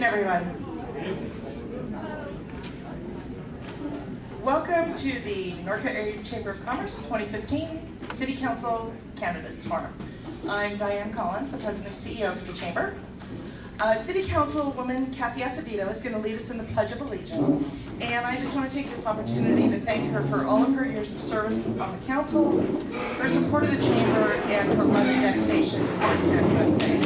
everyone. Welcome to the Norco Area Chamber of Commerce 2015 City Council Candidates Forum. I'm Diane Collins, the President and CEO for the Chamber. City Councilwoman Kathy Acevedo is going to lead us in the Pledge of Allegiance, and I just want to take this opportunity to thank her for all of her years of service on the Council, her support of the Chamber, and her love and dedication to Forest USA.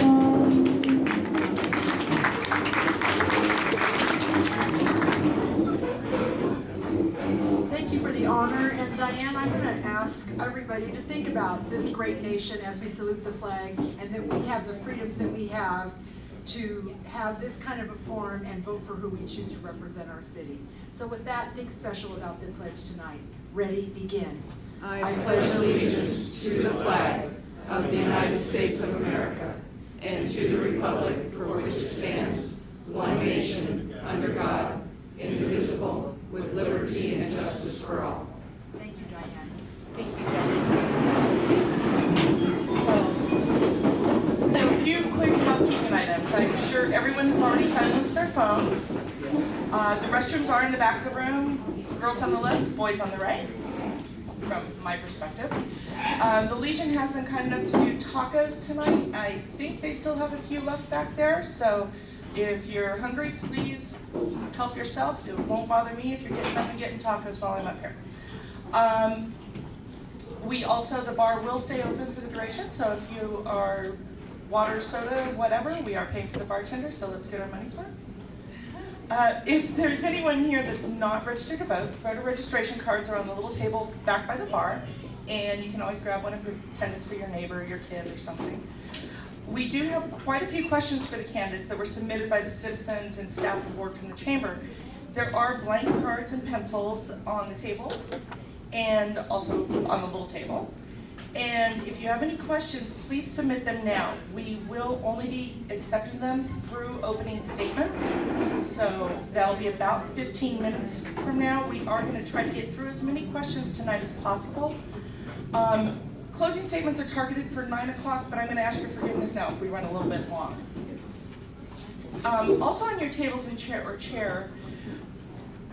Thank you for the honor, and Diane, I'm going to ask everybody to think about this great nation as we salute the flag, and that we have the freedoms that we have to have this kind of a forum and vote for who we choose to represent our city. So with that, think special about the pledge tonight. Ready, begin. I pledge allegiance to the flag of the United States of America and to the republic for which it stands, one nation, under God, indivisible, with liberty and justice for all. Thank you, Diane. Thank you, Diane. So a few quick housekeeping items. I'm sure everyone has already silenced their phones. The restrooms are in the back of the room. Girls on the left, boys on the right, from my perspective. The Legion has been kind enough to do tacos tonight. I think they still have a few left back there, so if you're hungry, please help yourself. It won't bother me if you're getting up and getting tacos while I'm up here. The bar will stay open for the duration, so if you are water, soda, whatever, we are paying for the bartender, so let's get our money's worth. If there's anyone here that's not registered to vote, voter registration cards are on the little table back by the bar, and you can always grab one of your attendants for your neighbor, your kid, or something. We do have quite a few questions for the candidates that were submitted by the citizens and staff and board from the Chamber. There are blank cards and pencils on the tables, and also on the little table. And if you have any questions, please submit them now. We will only be accepting them through opening statements, so that'll be about 15 minutes from now. We are going to try to get through as many questions tonight as possible. Closing statements are targeted for 9 o'clock, but I'm going to ask your forgiveness now if we run a little bit long. Also on your tables and chair,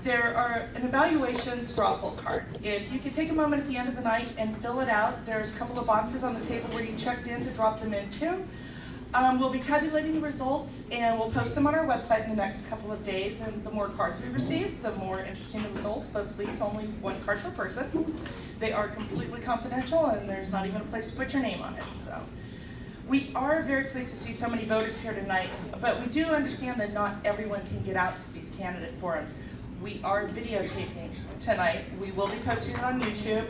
there are an evaluation straw poll card. If you could take a moment at the end of the night and fill it out, there's a couple of boxes on the table where you checked in to drop them into. We'll be tabulating the results and we'll post them on our website in the next couple of days, and the more cards we receive, the more interesting the results, but please, only one card per person. They are completely confidential and there's not even a place to put your name on it. So we are very pleased to see so many voters here tonight, but we do understand that not everyone can get out to these candidate forums. We are videotaping tonight. We will be posting it on YouTube,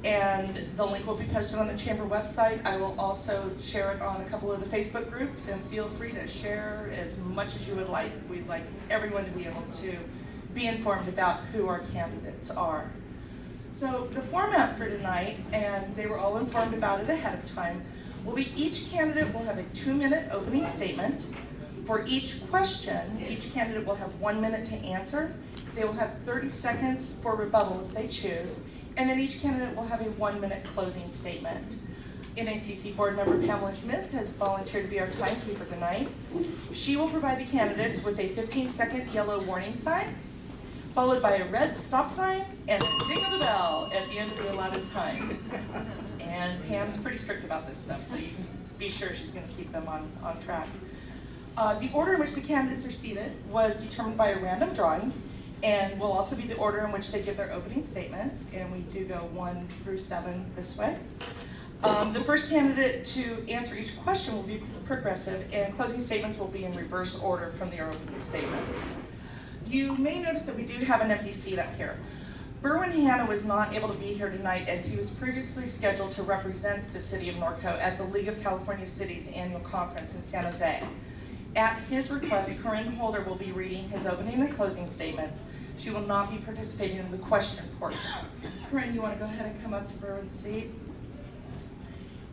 and the link will be posted on the Chamber website. I will also share it on a couple of the Facebook groups, and feel free to share as much as you would like. We'd like everyone to be able to be informed about who our candidates are. So the format for tonight, and they were all informed about it ahead of time, will be each candidate will have a 2-minute opening statement. For each question, each candidate will have 1 minute to answer. They will have 30 seconds for rebuttal if they choose, and then each candidate will have a 1-minute closing statement. NACC board member Pamela Smith has volunteered to be our timekeeper tonight. She will provide the candidates with a 15-second yellow warning sign, followed by a red stop sign and a ding of the bell at the end of the allotted time. And Pam's pretty strict about this stuff, so you can be sure she's going to keep them on track. The order in which the candidates are seated was determined by a random drawing, and will also be the order in which they give their opening statements, and we do go 1 through 7 this way. The first candidate to answer each question will be progressive, and closing statements will be in reverse order from their opening statements. You may notice that we do have an empty seat up here. Berwin Hanna was not able to be here tonight as he was previously scheduled to represent the city of Norco at the League of California Cities annual conference in San Jose. At his request, Corinne Holder will be reading his opening and closing statements. She will not be participating in the question portion. Corinne, you want to go ahead and come up to Berwin's seat?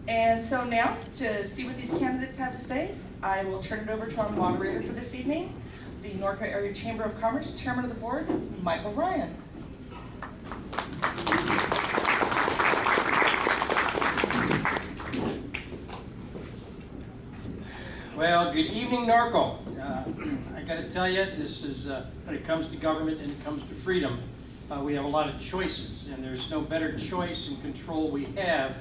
And so now, to see what these candidates have to say, I will turn it over to our moderator for this evening, the Norco Area Chamber of Commerce Chairman of the Board, Michael Ryan. Well, good evening, Norco. I got to tell you, this is, when it comes to government and it comes to freedom, we have a lot of choices, and there's no better choice and control we have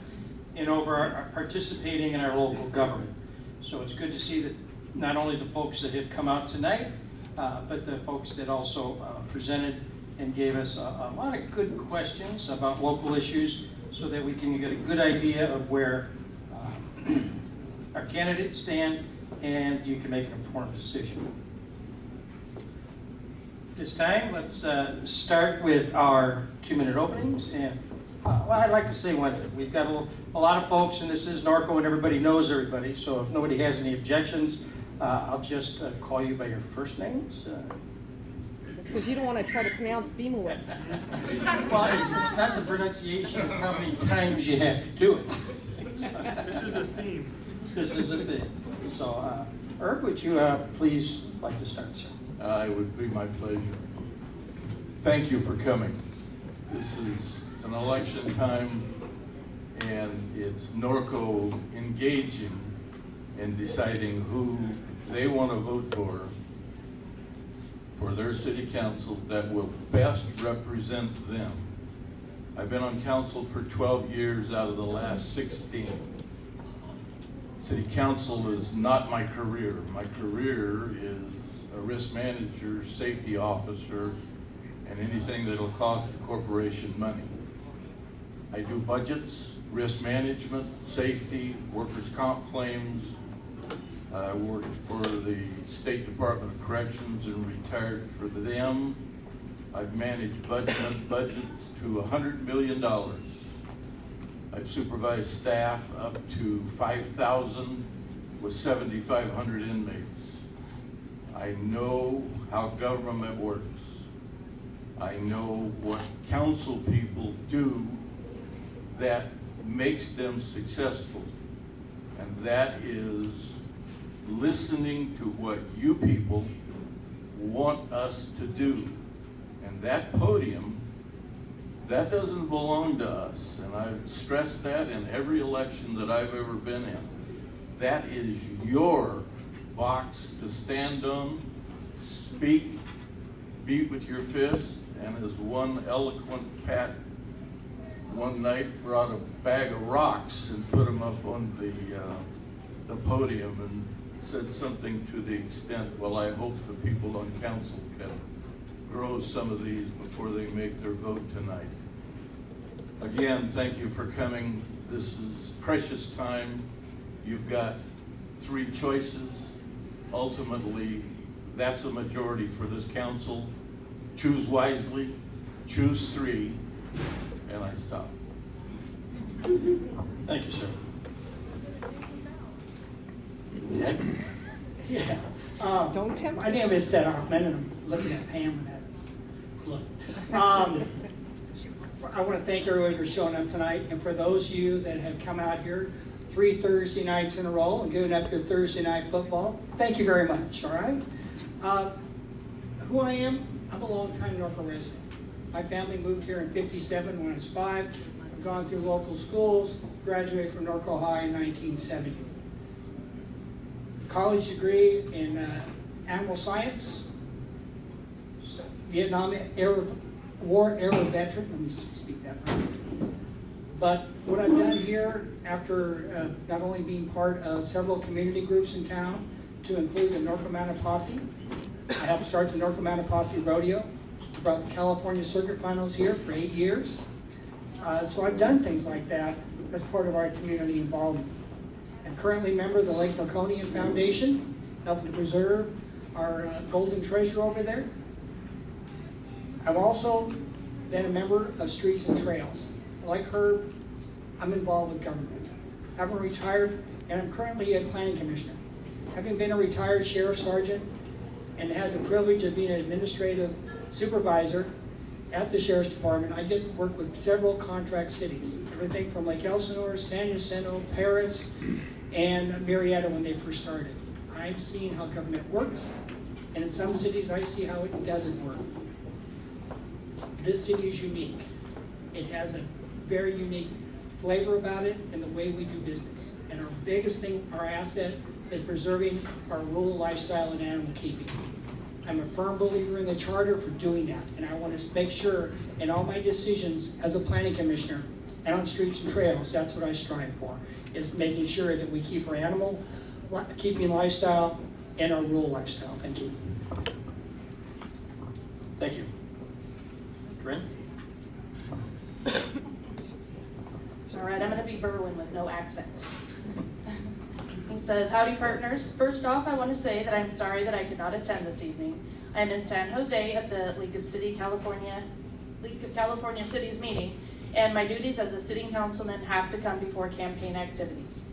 in over our participating in our local government. So it's good to see that not only the folks that have come out tonight, but the folks that also presented and gave us a lot of good questions about local issues so that we can get a good idea of where our candidates stand and you can make an informed decision. This time, let's start with our 2-minute openings. And well, I'd like to say one thing. We've got a lot of folks, and this is Norco, and everybody knows everybody. So if nobody has any objections, I'll just call you by your first names. Because you don't want to try to pronounce Beamowitz. Well, it's not the pronunciation; it's how many times you have to do it. This is a theme. This is a thing. So, Herb, would you please like to start, sir? It would be my pleasure. Thank you for coming. This is an election time, and it's Norco engaging in deciding who they want to vote for their city council that will best represent them. I've been on council for 12 years out of the last 16. City council is not my career. My career is a risk manager, safety officer, and anything that'll cost the corporation money. I do budgets, risk management, safety, workers' comp claims. I worked for the State Department of Corrections and retired for them. I've managed budgets to $100 million. I've supervised staff up to 5,000 with 7,500 inmates. I know how government works. I know what council people do that makes them successful. And that is listening to what you people want us to do. And that podium, that doesn't belong to us. And I've stressed that in every election that I've ever been in. That is your box to stand on, speak, beat with your fist, and as one eloquent Pat one night brought a bag of rocks and put them up on the podium and said something to the extent, well, I hope the people on council can grow some of these before they make their vote tonight. Again, thank you for coming. This is precious time. You've got 3 choices. Ultimately, that's a majority for this council. Choose wisely, choose 3, and I stop. Thank you, sir. Yeah. Don't tempt My name is Ted Hoffman, and I'm looking at Pam with that look. I want to thank everybody for showing up tonight, and for those of you that have come out here 3 Thursday nights in a row and giving up your Thursday night football, thank you very much, all right? Who I am, I'm a long-time Norco resident. My family moved here in '57 when I was 5. I've gone through local schools, graduated from Norco High in 1970. College degree in animal science, Vietnam era, war era veteran, let me speak that right. But what I've done here, after not only being part of several community groups in town, to include the Norco Mountain Posse, I helped start the Norco Mountain Posse Rodeo, brought the California Circuit Finals here for 8 years. So I've done things like that as part of our community involvement. I'm currently a member of the Lake Marconian Foundation, helping to preserve our golden treasure over there. I've also been a member of Streets and Trails. Like Herb, I'm involved with government. I'm retired, and I'm currently a planning commissioner. Having been a retired sheriff sergeant and had the privilege of being an administrative supervisor at the Sheriff's Department, I get to work with several contract cities, everything from Lake Elsinore, San Jacinto, Paris, and Marietta when they first started. I've seen how government works, and in some cities I see how it doesn't work. This city is unique. It has a very unique flavor about it and the way we do business. And our biggest thing, our asset, is preserving our rural lifestyle and animal keeping. I'm a firm believer in the charter for doing that, and I want to make sure in all my decisions as a planning commissioner and on streets and trails, that's what I strive for, is making sure that we keep our animal keeping lifestyle and our rural lifestyle. Thank you. Thank you. Corinne? All right, I'm going to be Berwin with no accent. He says, howdy partners. First off, I want to say that I'm sorry that I could not attend this evening. I'm in San Jose at the League of California Cities meeting, and my duties as a sitting councilman have to come before campaign activities.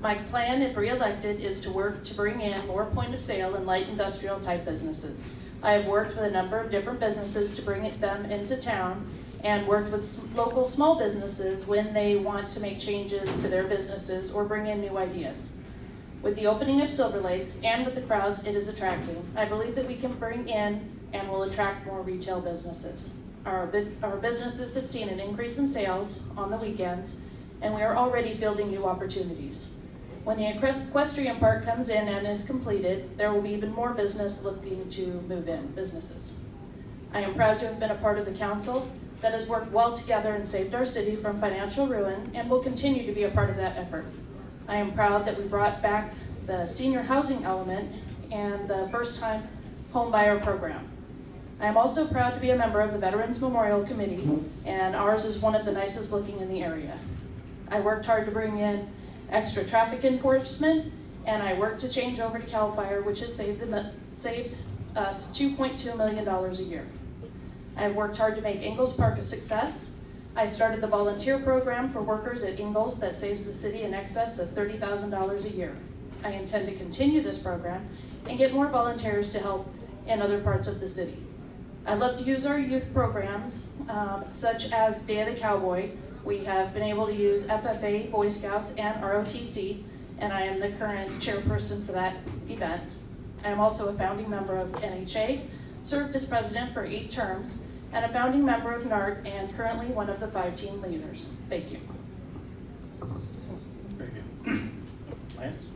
My plan, if re-elected, is to work to bring in more point of sale and light industrial type businesses. I have worked with a number of different businesses to bring them into town, and worked with local small businesses when they want to make changes to their businesses or bring in new ideas. With the opening of Silver Lakes and with the crowds it is attracting, I believe that we can bring in and will attract more retail businesses. Our businesses have seen an increase in sales on the weekends, and we are already fielding new opportunities. When the equestrian park comes in and is completed, there will be even more business looking to move in, businesses. I am proud to have been a part of the council that has worked well together and saved our city from financial ruin, and will continue to be a part of that effort. I am proud that we brought back the senior housing element and the first-time home buyer program. I am also proud to be a member of the Veterans Memorial Committee, and ours is one of the nicest looking in the area. I worked hard to bring in extra traffic enforcement, and I worked to change over to CAL FIRE, which has saved us $2.2 million a year. I have worked hard to make Ingalls Park a success. I started the volunteer program for workers at Ingalls that saves the city in excess of $30,000 a year. I intend to continue this program and get more volunteers to help in other parts of the city. I love to use our youth programs, such as Day of the Cowboy. We have been able to use FFA, Boy Scouts, and ROTC, and I am the current chairperson for that event. I am also a founding member of NHA, served as president for 8 terms, and a founding member of NARC, and currently one of the 5 team leaders. Thank you. Very good. Lance?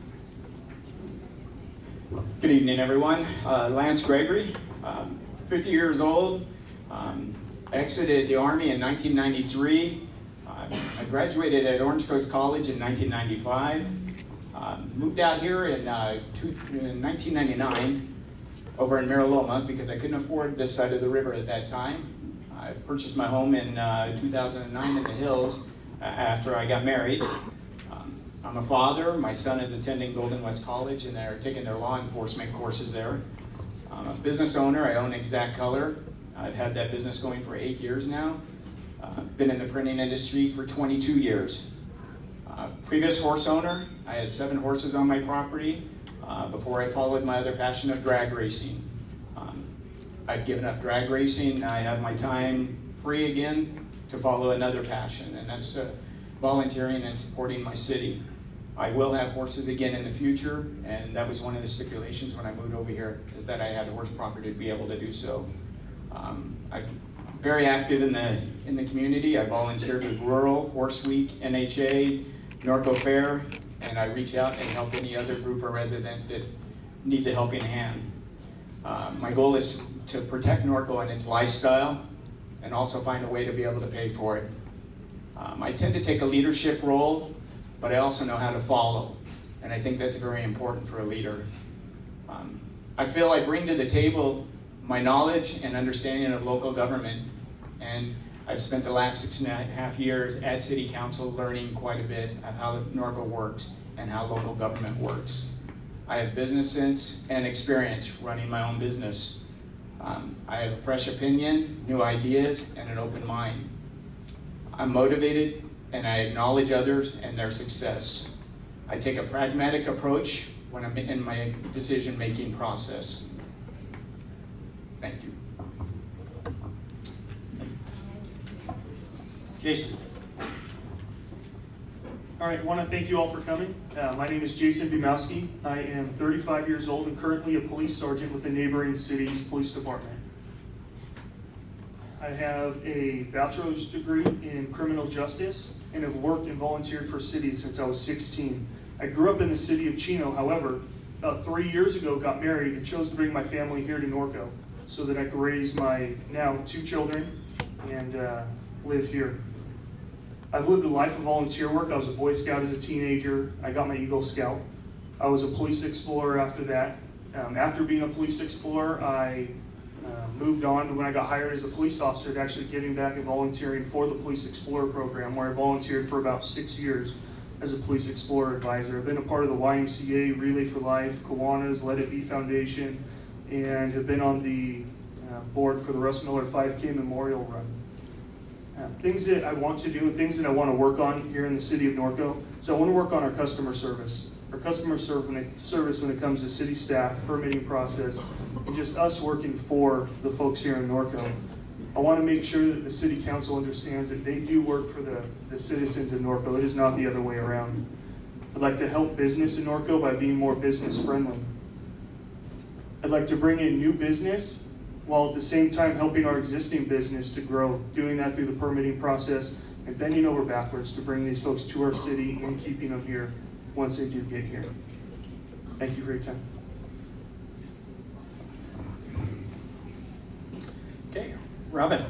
Good evening, everyone. Lance Gregory, 50 years old, exited the Army in 1993. I graduated at Orange Coast College in 1995. Moved out here in 1999 over in Mariloma because I couldn't afford this side of the river at that time. I purchased my home in 2009 in the hills after I got married. I'm a father. My son is attending Golden West College and they're taking their law enforcement courses there. I'm a business owner. I own Exact Color. I've had that business going for 8 years now. Been in the printing industry for 22 years. Previous horse owner. I had 7 horses on my property before I followed my other passion of drag racing. I've given up drag racing. I have my time free again to follow another passion, and that's volunteering and supporting my city. I will have horses again in the future, and that was one of the stipulations when I moved over here, is that I had a horse property to be able to do so. I'm very active in the community. I volunteered with Rural, Horse Week, NHA, Norco Fair, and I reach out and help any other group or resident that needs a helping hand. My goal is to protect Norco and its lifestyle, and also find a way to be able to pay for it. I tend to take a leadership role, but I also know how to follow, and I think that's very important for a leader. I feel I bring to the table my knowledge and understanding of local government, and I've spent the last 6.5 years at City Council learning quite a bit of how Norco works and how local government works. I have business sense and experience running my own business. I have a fresh opinion, new ideas, and an open mind. I'm motivated and I acknowledge others and their success. I take a pragmatic approach when I'm in my decision-making process. Thank you. Jason. All right, I want to thank you all for coming. My name is Jason Dumowski. I am 35 years old and currently a police sergeant with the neighboring city's police department. I have a bachelor's degree in criminal justice and have worked and volunteered for cities since I was 16. I grew up in the city of Chino, however, about 3 years ago got married and chose to bring my family here to Norco so that I could raise my now 2 children and live here. I've lived a life of volunteer work. I was a Boy Scout as a teenager. I got my Eagle Scout. I was a police explorer after that. After being a police explorer, I moved on to when I got hired as a police officer to actually giving back and volunteering for the Police Explorer program, where I volunteered for about 6 years as a Police Explorer advisor. I've been a part of the YMCA, Relay for Life, Kiwanis, Let It Be Foundation, and have been on the board for the Russ Miller 5K Memorial Run. Things that I want to do and things that I want to work on here in the city of Norco. So I want to work on our customer service. Our customer service when it comes to city staff, permitting process, and just us working for the folks here in Norco. I want to make sure that the city council understands that they do work for the citizens in Norco. It is not the other way around. I'd like to help business in Norco by being more business friendly. I'd like to bring in new business while at the same time helping our existing business to grow, doing that through the permitting process and bending over backwards to bring these folks to our city and keeping them here once they do get here. Thank you for your time. Okay, Robin.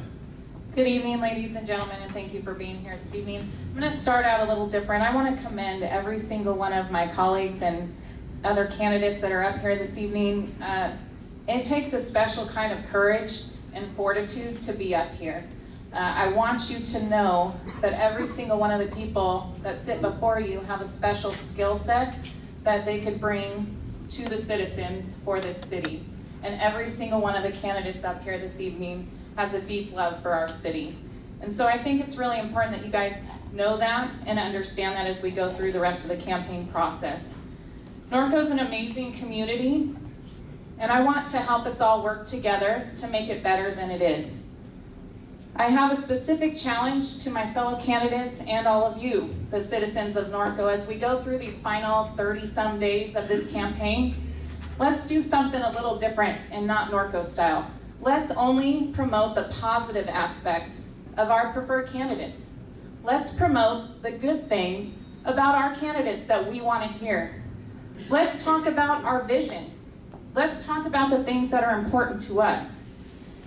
Good evening, ladies and gentlemen, and thank you for being here this evening. I'm going to start out a little different. I want to commend every single one of my colleagues and other candidates that are up here this evening. It takes a special kind of courage and fortitude to be up here. I want you to know that every single one of the people that sit before you have a special skill set that they could bring to the citizens for this city. And every single one of the candidates up here this evening has a deep love for our city. And so I think it's really important that you guys know that and understand that as we go through the rest of the campaign process. Norco is an amazing community, and I want to help us all work together to make it better than it is. I have a specific challenge to my fellow candidates and all of you, the citizens of Norco, as we go through these final 30-some days of this campaign. Let's do something a little different and not Norco style. Let's only promote the positive aspects of our preferred candidates. Let's promote the good things about our candidates that we want to hear. Let's talk about our vision. Let's talk about the things that are important to us.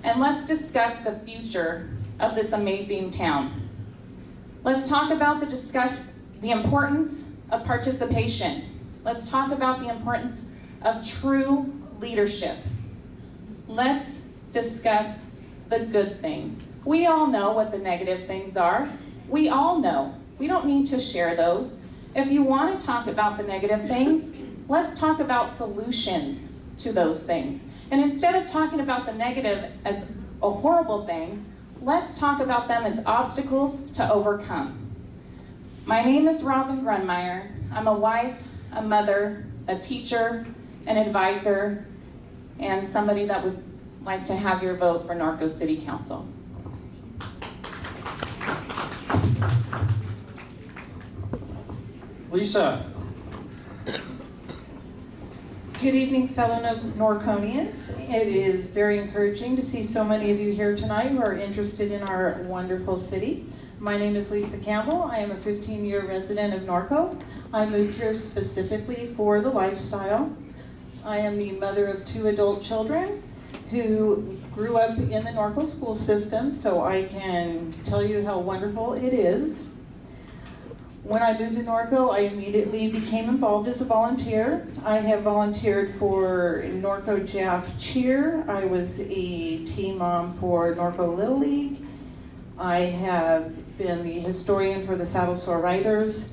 And let's discuss the future of this amazing town. Let's talk about the importance of participation. Let's talk about the importance of true leadership. Let's discuss the good things. We all know what the negative things are. We all know. We don't need to share those. If you want to talk about the negative things, let's talk about solutions to those things. And instead of talking about the negative as a horrible thing, let's talk about them as obstacles to overcome. My name is Robin Grunmeyer. I'm a wife, a mother, a teacher, an advisor, and somebody that would like to have your vote for Norco City Council. Lisa. Good evening, fellow Norconians. It is very encouraging to see so many of you here tonight who are interested in our wonderful city. My name is Lisa Campbell. I am a 15-year resident of Norco. I moved here specifically for the lifestyle. I am the mother of 2 adult children who grew up in the Norco school system, so I can tell you how wonderful it is. When I moved to Norco, I immediately became involved as a volunteer. I have volunteered for Norco Jaff Cheer. I was a team mom for Norco Little League. I have been the historian for the Saddle Sore Riders.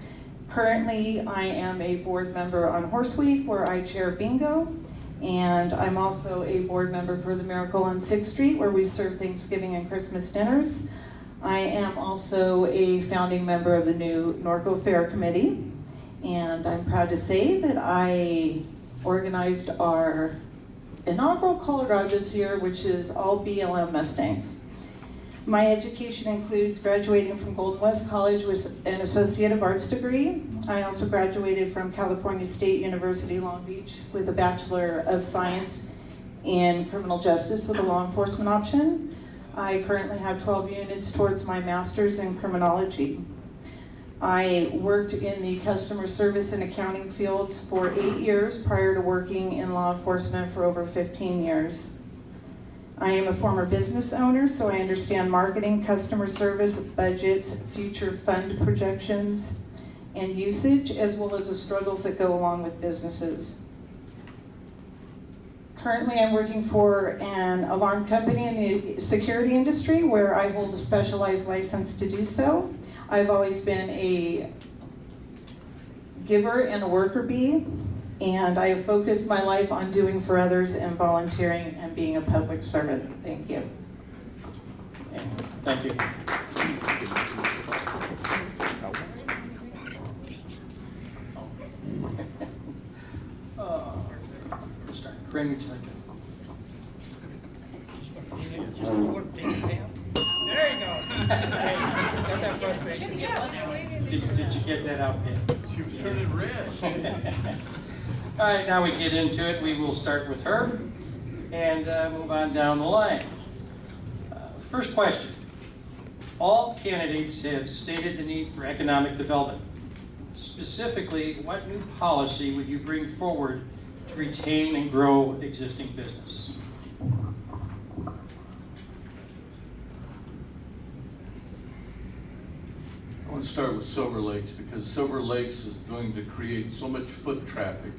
Currently, I am a board member on Horse Week, where I chair bingo. And I'm also a board member for the Miracle on 6th Street, where we serve Thanksgiving and Christmas dinners. I am also a founding member of the new Norco Fair Committee, and I'm proud to say that I organized our inaugural color guard this year, which is all BLM Mustangs. My education includes graduating from Golden West College with an Associate of Arts degree. I also graduated from California State University, Long Beach with a Bachelor of Science in Criminal Justice with a law enforcement option. I currently have 12 units towards my master's in criminology. I worked in the customer service and accounting fields for 8 years prior to working in law enforcement for over 15 years. I am a former business owner, so I understand marketing, customer service, budgets, future fund projections, and usage, as well as the struggles that go along with businesses. Currently, I'm working for an alarm company in the security industry where I hold a specialized license to do so. I've always been a giver and a worker bee, and I have focused my life on doing for others and volunteering and being a public servant. Thank you. Thank you. Start. Craig, would you like to? There you go. Got that frustration. Did you get that out, Pam? She was turning red. All right, now we get into it. We will start with her and move on down the line. First question. All candidates have stated the need for economic development. Specifically, what new policy would you bring forward to retain and grow existing business? I want to start with Silver Lakes because Silver Lakes is going to create so much foot traffic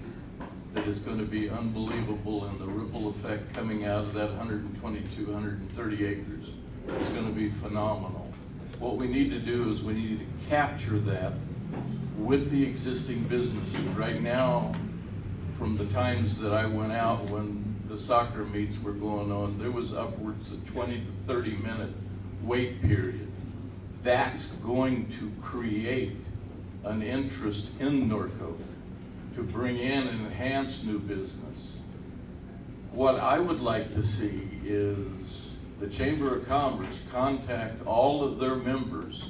that is going to be unbelievable, and the ripple effect coming out of that 122, 130 acres is going to be phenomenal. What we need to do is we need to capture that with the existing businesses. Right now, from the times that I went out when the soccer meets were going on, there was upwards of 20 to 30 minute wait period. That's going to create an interest in Norco to bring in and enhance new business. What I would like to see is the Chamber of Commerce contact all of their members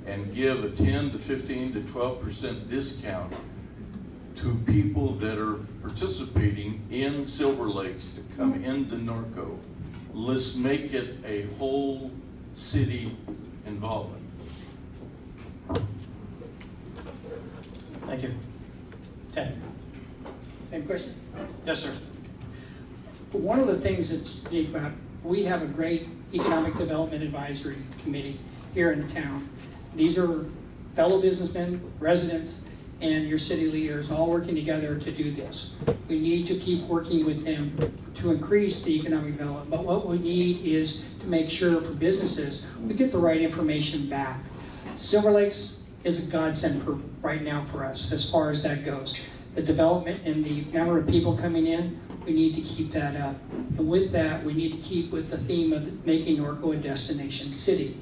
and give a 10 to 15 to 12% discount to people that are participating in Silver Lakes to come into Norco. Let's make it a whole city involvement. Thank you. Ted. Same question? Yes, sir. One of the things that's unique about, we have a great economic development advisory committee here in town. These are fellow businessmen, residents, and your city leaders all working together to do this. We need to keep working with them to increase the economic development, but what we need is to make sure for businesses, we get the right information back. Silver Lakes is a godsend for right now for us as far as that goes. The development and the number of people coming in, we need to keep that up. And with that, we need to keep with the theme of making Norco a destination city.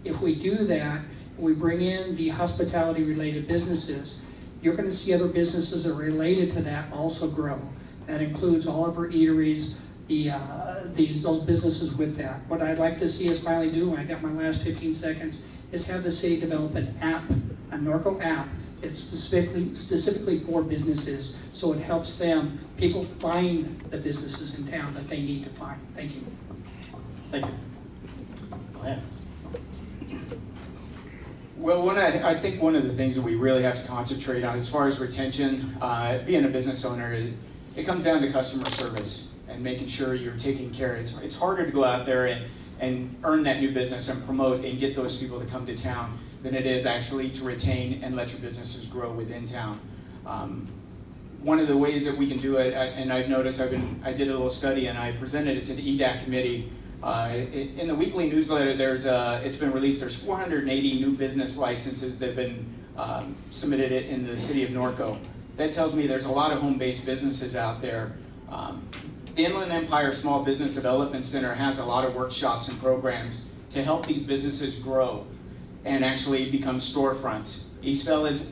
If we do that, we bring in the hospitality related businesses, you're going to see other businesses that are related to that also grow. That includes all of our eateries, those businesses with that. What I'd like to see us finally do, when I got my last 15 seconds, is have the city develop an app, a Norco app, it's specifically for businesses, so it helps them, people find the businesses in town that they need to find. Thank you. Thank you. Lance. Well, I think one of the things that we really have to concentrate on as far as retention, being a business owner, it comes down to customer service and making sure you're taking care. It's harder to go out there and earn that new business and promote and get those people to come to town than it is actually to retain and let your businesses grow within town. One of the ways that we can do it, and I've noticed, I did a little study and I presented it to the EDAC committee. In the weekly newsletter, it's been released, there's 480 new business licenses that have been submitted in the city of Norco. That tells me there's a lot of home-based businesses out there. The Inland Empire Small Business Development Center has a lot of workshops and programs to help these businesses grow and actually become storefronts. Eastville has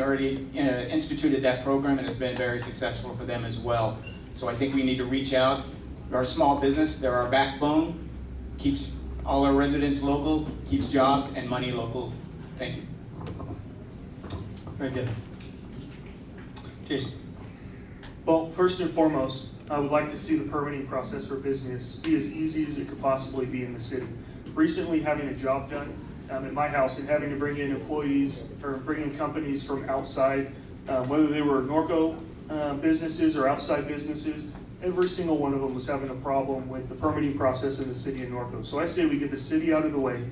already instituted that program and has been very successful for them as well. So I think we need to reach out. Our small business, they're our backbone, keeps all our residents local, keeps jobs and money local. Thank you. Very good. Jason. Well, first and foremost, I would like to see the permitting process for business be as easy as it could possibly be in the city. Recently, having a job done at my house and having to bring in employees or bring in companies from outside, whether they were Norco businesses or outside businesses. Every single one of them was having a problem with the permitting process in the city of Norco. So I say we get the city out of the way,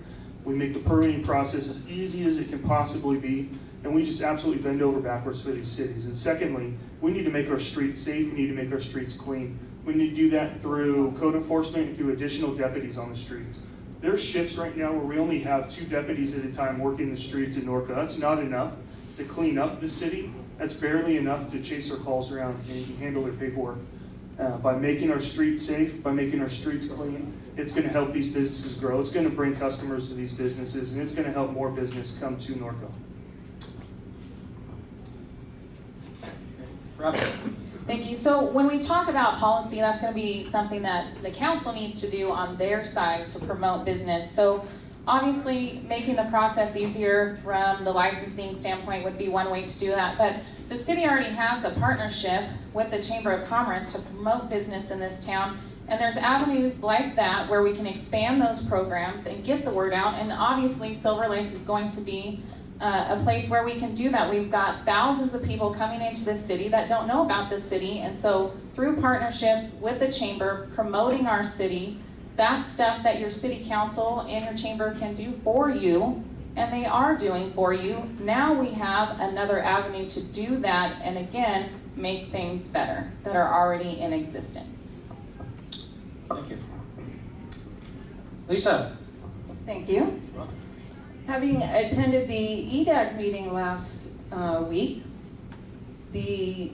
we make the permitting process as easy as it can possibly be, and we just absolutely bend over backwards for these cities. And secondly, we need to make our streets safe, we need to make our streets clean. We need to do that through code enforcement and through additional deputies on the streets. There's shifts right now where we only have 2 deputies at a time working the streets in Norco. That's not enough to clean up the city. That's barely enough to chase their calls around and handle their paperwork. By making our streets safe, by making our streets clean, it's going to help these businesses grow. It's going to bring customers to these businesses, and it's going to help more business come to Norco. Robert. Thank you. So when we talk about policy, that's going to be something that the council needs to do on their side to promote business. So obviously making the process easier from the licensing standpoint would be one way to do that. But the city already has a partnership with the Chamber of Commerce to promote business in this town. And there's avenues like that where we can expand those programs and get the word out. And obviously Silver Lakes is going to be a place where we can do that. We've got thousands of people coming into this city that don't know about this city. And so through partnerships with the chamber, promoting our city, that's stuff that your city council and your chamber can do for you, and they are doing for you. Now we have another avenue to do that and again, make things better that are already in existence. Thank you. Lisa. Thank you. Having attended the EDAC meeting last week, the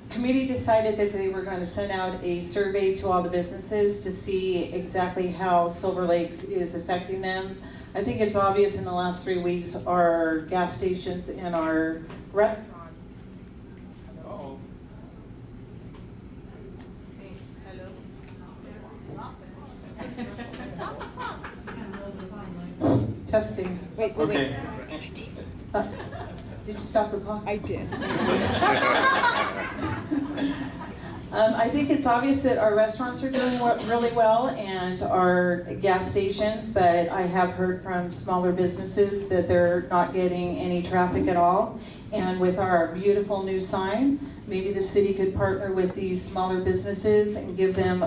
committee decided that they were going to send out a survey to all the businesses to see exactly how Silver Lakes is affecting them. I think it's obvious in the last 3 weeks, our gas stations and our restaurants. Uh-oh. Testing. Wait. Okay. Did you stop the clock? I did. I think it's obvious that our restaurants are doing really well and our gas stations, but I have heard from smaller businesses that they're not getting any traffic at all. And with our beautiful new sign, maybe the city could partner with these smaller businesses and give them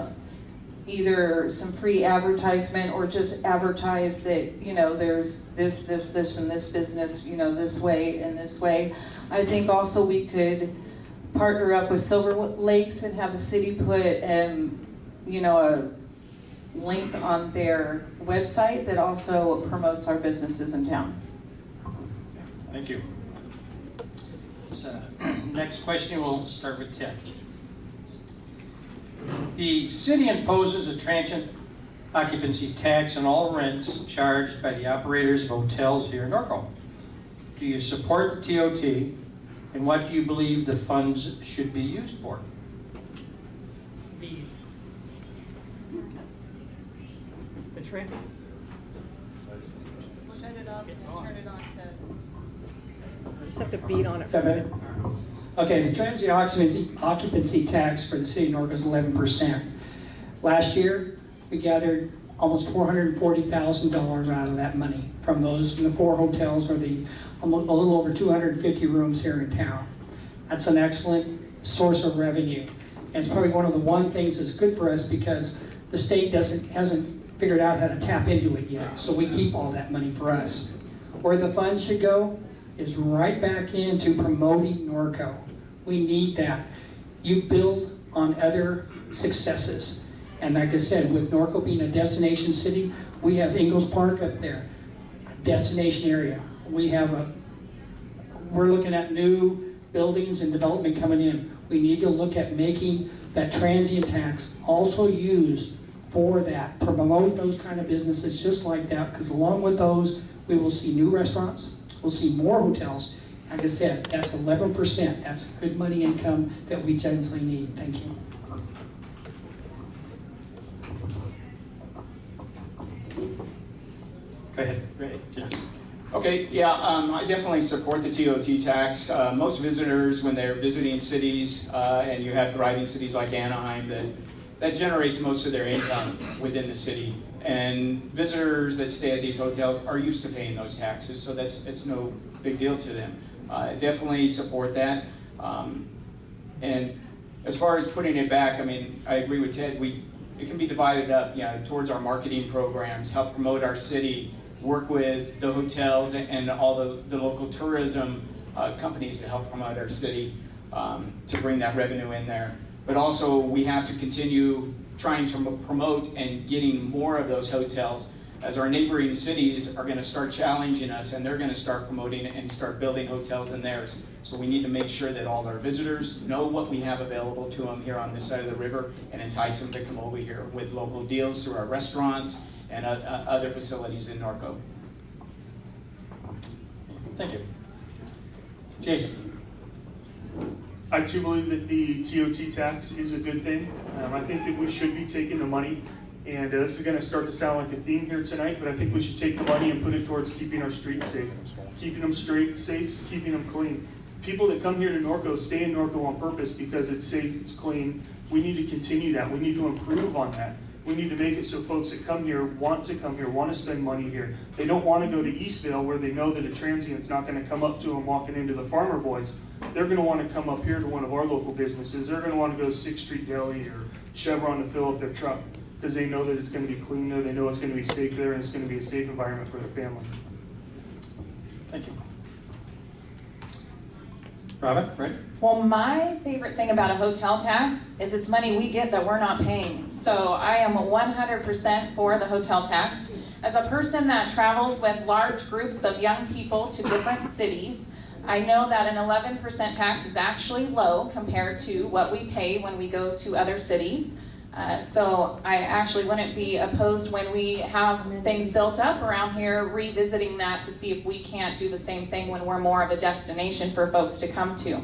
either some free advertisement or just advertise that, you know, there's this, and this business, you know, this way and this way. I think also we could partner up with Silver Lakes and have the city put, you know, a link on their website that also promotes our businesses in town. Thank you. So, next question, we'll start with Ted. The city imposes a transient occupancy tax on all rents charged by the operators of hotels here in Norco. Do you support the TOT, and what do you believe the funds should be used for? The trend. Shut it off and turn it on, Ted. You just have to beat on it. Is that better? Okay, the transient occupancy tax for the city of Norco is 11%. Last year, we gathered almost $440,000 out of that money from the 4 hotels or the a little over 250 rooms here in town. That's an excellent source of revenue. And it's probably one of the things that's good for us because the state hasn't figured out how to tap into it yet. So we keep all that money for us. Where the funds should go is right back into promoting Norco. We need that. You build on other successes. And like I said, with Norco being a destination city, we have Ingalls Park up there, a destination area. We're looking at new buildings and development coming in. We need to look at making that transient tax also used for that, promote those kind of businesses just like that, because along with those, we will see new restaurants, we'll see more hotels. Like I said, that's 11%. That's good money income that we generally need. Thank you. Go ahead. Yes. Okay, yeah, I definitely support the TOT tax. Most visitors, when they're visiting cities, and you have thriving cities like Anaheim that that generates most of their income within the city. And visitors that stay at these hotels are used to paying those taxes, so it's no big deal to them. Definitely support that. And as far as putting it back, I mean, I agree with Ted. It can be divided up, towards our marketing programs, help promote our city, work with the hotels and all the local tourism companies to help promote our city, to bring that revenue in there. But also, we have to continue trying to promote and getting more of those hotels, as our neighboring cities are going to start challenging us, and they're going to start promoting and start building hotels in theirs. So we need to make sure that all our visitors know what we have available to them here on this side of the river, and entice them to come over here with local deals through our restaurants and other facilities in Norco. Thank you. Jason. I too believe that the TOT tax is a good thing. I think that we should be taking the money, and this is going to start to sound like a theme here tonight, but I think we should take the money and put it towards keeping our streets safe, keeping them safe, keeping them clean. People that come here to Norco stay in Norco on purpose because it's safe, it's clean. We need to continue that. We need to improve on that. We need to make it so folks that come here, want to spend money here. They don't want to go to Eastvale where they know that a transient's not going to come up to them walking into the Farmer Boys. They're going to want to come up here to one of our local businesses. They're going to want to go to 6th Street Deli or Chevron to fill up their truck because they know that it's going to be clean there, they know it's going to be safe there, and it's going to be a safe environment for their family. Thank you. Robin, right? Well, my favorite thing about a hotel tax is it's money we get that we're not paying. So I am 100% for the hotel tax. As a person that travels with large groups of young people to different cities, I know that an 11% tax is actually low compared to what we pay when we go to other cities. So I actually wouldn't be opposed when we have things built up around here, revisiting that to see if we can't do the same thing when we're more of a destination for folks to come to.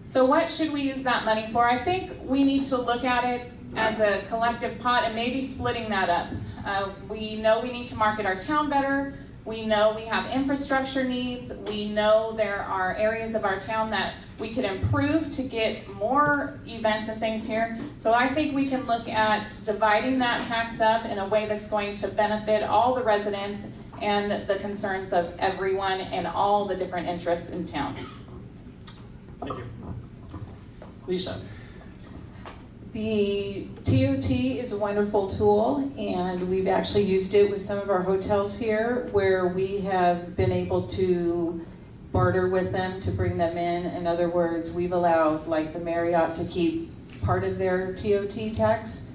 So what should we use that money for? I think we need to look at it as a collective pot and maybe splitting that up. We know we need to market our town better. We know we have infrastructure needs. We know there are areas of our town that we could improve to get more events and things here. So I think we can look at dividing that tax up in a way that's going to benefit all the residents and the concerns of everyone and all the different interests in town. Thank you. Lisa. The TOT is a wonderful tool, and we've actually used it with some of our hotels here where we have been able to barter with them to bring them in. In other words, we've allowed like the Marriott to keep part of their TOT tax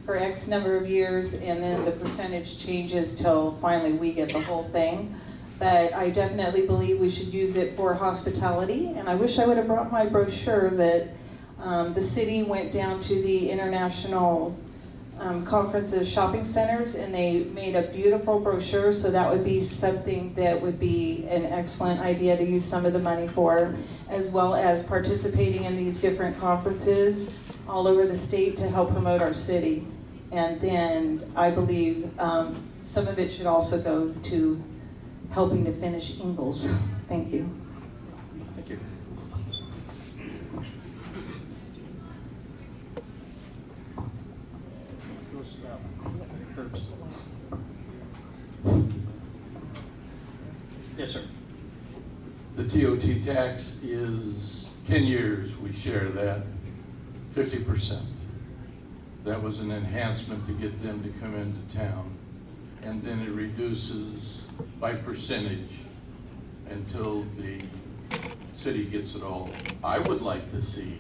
for X number of years, and then the percentage changes till finally we get the whole thing. But I definitely believe we should use it for hospitality, and I wish I would have brought my brochure that the city went down to the international conference of shopping centers, and they made a beautiful brochure, so that would be something that would be an excellent idea to use some of the money for, as well as participating in these different conferences all over the state to help promote our city. And then I believe some of it should also go to helping to finish Ingalls. Thank you. Thank you. Yes, sir. The TOT tax is 10 years, we share that, 50%. That was an enhancement to get them to come into town. And then it reduces by percentage until the city gets it all. I would like to see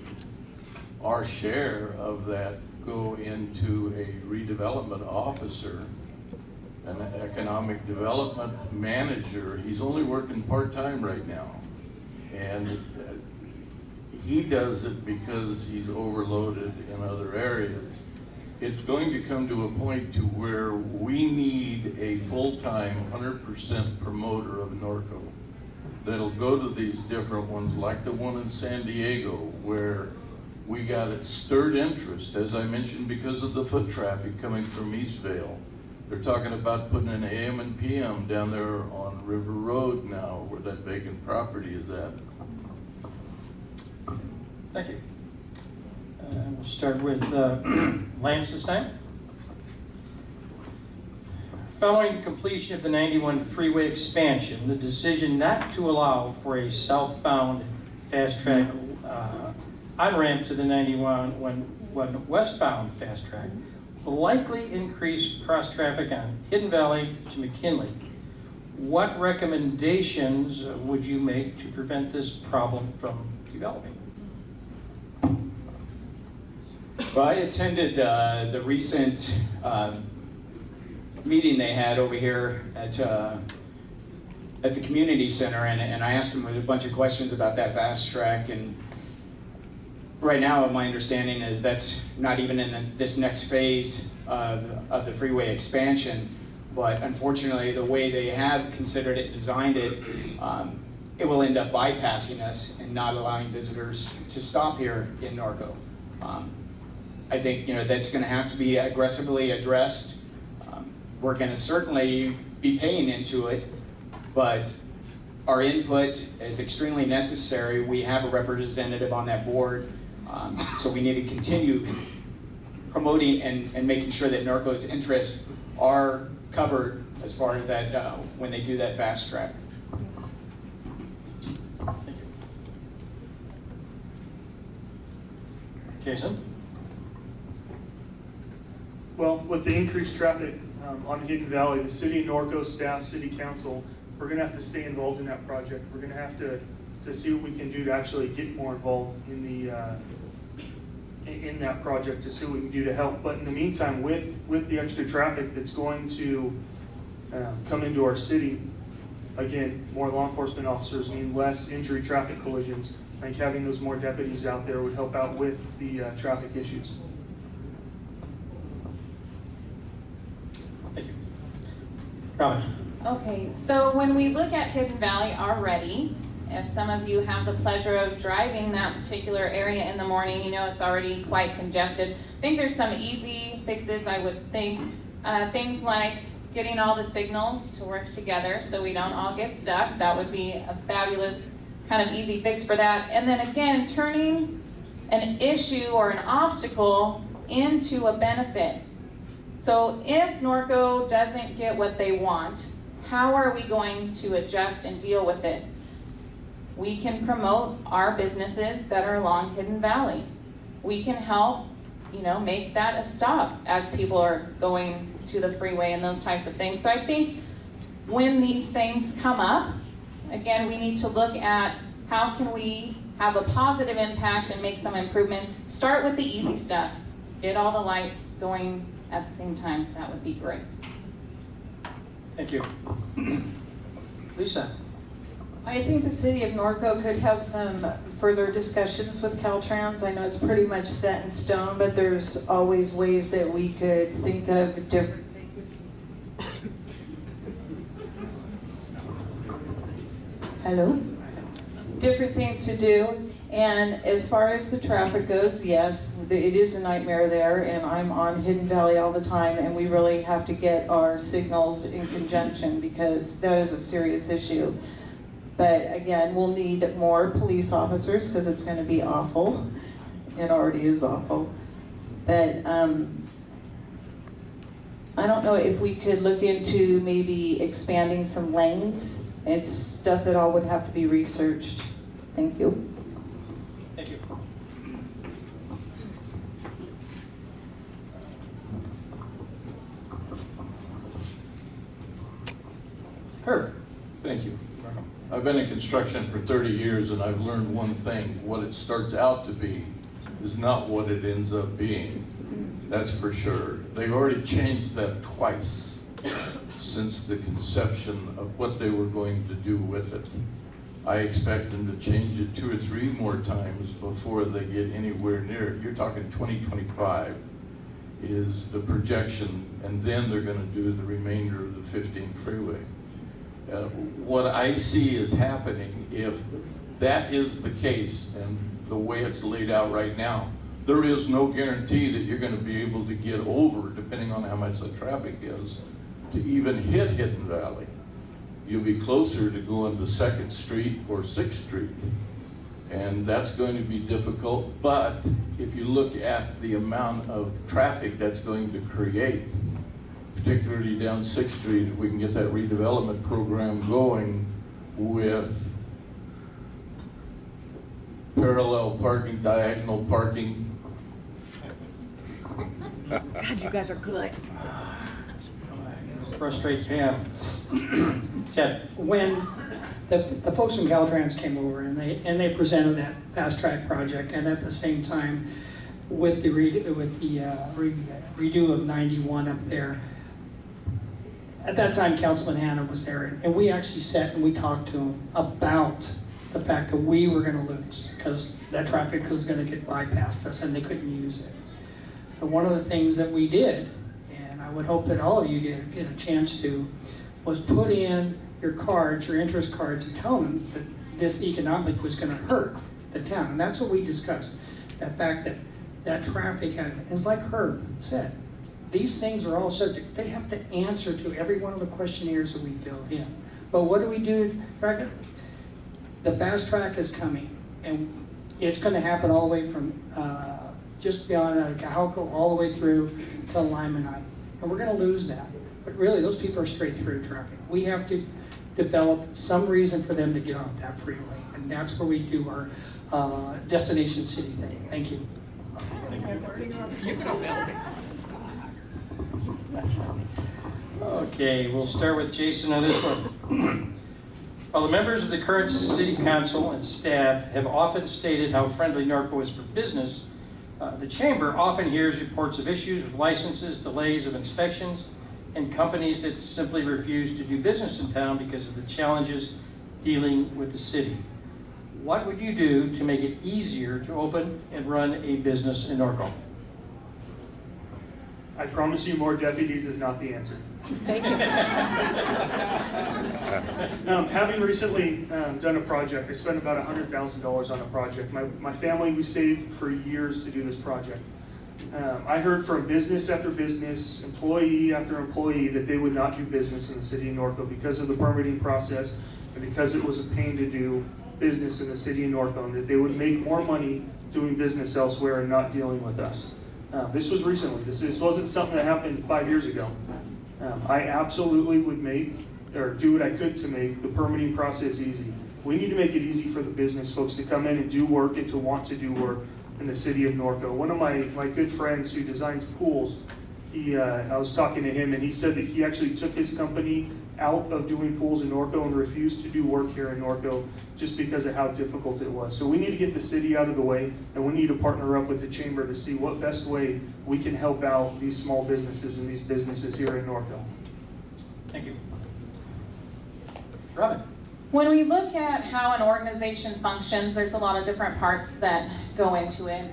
our share of that go into a redevelopment officer, an economic development manager. He's only working part-time right now. And he does it because he's overloaded in other areas. It's going to come to a point to where we need a full-time 100% promoter of Norco that'll go to these different ones, like the one in San Diego, where we got it stirred interest, as I mentioned, because of the foot traffic coming from Eastvale. They're talking about putting an AM and PM down there on River Road now, where that vacant property is at. Thank you. We'll start with Lance this time. Following completion of the 91 freeway expansion, the decision not to allow for a southbound fast track on-ramp to the 91 when westbound fast track will likely increase cross traffic on Hidden Valley to McKinley. What recommendations would you make to prevent this problem from developing? Well, I attended the recent meeting they had over here at the community center, and I asked them a bunch of questions about that fast track. And right now, my understanding is that's not even in this next phase of the freeway expansion. But unfortunately, the way they have considered it, designed it, it will end up bypassing us and not allowing visitors to stop here in Norco. I think that's going to have to be aggressively addressed. We're going to certainly be paying into it, but our input is extremely necessary. We have a representative on that board, so we need to continue promoting and making sure that Norco's interests are covered as far as that when they do that fast track. Thank you. Jason? Well, with the increased traffic on Hidden Valley, the city of Norco staff, city council, we're going to have to stay involved in that project. We're going to have to see what we can do to actually get more involved in that project, to see what we can do to help. But in the meantime, with the extra traffic that's going to come into our city, again, more law enforcement officers mean less injury traffic collisions. I think having those more deputies out there would help out with the traffic issues. Thank you. Robin? Okay, so when we look at Hidden Valley already, if some of you have the pleasure of driving that particular area in the morning, you know it's already quite congested. I think there's some easy fixes, I would think. Things like getting all the signals to work together so we don't all get stuck. That would be a fabulous kind of easy fix for that. And then again, turning an issue or an obstacle into a benefit. So if Norco doesn't get what they want, how are we going to adjust and deal with it? We can promote our businesses that are along Hidden Valley. We can help, make that a stop as people are going to the freeway and those types of things. So I think when these things come up, again, we need to look at how can we have a positive impact and make some improvements. Start with the easy stuff. Get all the lights going at the same time. That would be great. Thank you. Lisa? I think the city of Norco could have some further discussions with Caltrans. I know it's pretty much set in stone, but there's always ways that we could think of different things. Hello? Different things to do. And as far as the traffic goes, yes, it is a nightmare there, and I'm on Hidden Valley all the time, and we really have to get our signals in conjunction because that is a serious issue. But again, we'll need more police officers because it's going to be awful. It already is awful. But I don't know if we could look into maybe expanding some lanes. It's stuff that all would have to be researched. Thank you. Thank you. Herb? Thank you. I've been in construction for 30 years and I've learned one thing. What it starts out to be is not what it ends up being. That's for sure. They've already changed that twice since the conception of what they were going to do with it. I expect them to change it 2 or 3 more times before they get anywhere near it. You're talking 2025 is the projection, and then they're going to do the remainder of the 15 freeway. What I see is happening, if that is the case and the way it's laid out right now, there is no guarantee that you're going to be able to get over, depending on how much the traffic is, to even hit Hidden Valley. You'll be closer to going to 2nd Street or 6th Street. And that's going to be difficult, but if you look at the amount of traffic that's going to create, particularly down 6th Street, if we can get that redevelopment program going with parallel parking, diagonal parking. God, you guys are good. Frustrate Pam. Ted. When the folks from Caltrans came over and they presented that fast track project, and at the same time with the redo of 91 up there, at that time Councilman Hanna was there, and we actually sat and we talked to him about the fact that we were going to lose because that traffic was going to get bypassed us and they couldn't use it. So one of the things that we did, and I would hope that all of you get a chance to, was put in your cards, your interest cards, and tell them that this economic was going to hurt the town. And that's what we discussed. That fact that that traffic had, it's like Herb said, these things are all subject. They have to answer to every one of the questionnaires that we filled in. But what do we do? The fast track is coming, and it's going to happen all the way from just beyond Cajalco all the way through to Limonite. And we're going to lose that. But really, those people are straight through traffic. We have to develop some reason for them to get off that freeway. And that's where we do our destination city thing. Thank you. Okay, we'll start with Jason on this one. While the members of the current city council and staff have often stated how friendly Norco is for business, the chamber often hears reports of issues with licenses, delays of inspections, and companies that simply refuse to do business in town because of the challenges dealing with the city. What would you do to make it easier to open and run a business in Norco? I promise you more deputies is not the answer. Thank you. Having recently done a project, I spent about $100,000 on a project. My family, we saved for years to do this project. I heard from business after business, employee after employee, that they would not do business in the city of Norco because of the permitting process and because it was a pain to do business in the city of Norco, and that they would make more money doing business elsewhere and not dealing with us. This was recently. This wasn't something that happened 5 years ago. I absolutely would do what I could to make the permitting process easy. We need to make it easy for the business folks to come in and do work and to want to do work in the city of Norco. One of my good friends who designs pools, I was talking to him, and he said that he actually took his company out of doing pools in Norco and refused to do work here in Norco just because of how difficult it was. So we need to get the city out of the way, and we need to partner up with the chamber to see what best way we can help out these small businesses and these businesses here in Norco. Thank you. Robin. When we look at how an organization functions, there's a lot of different parts that go into it.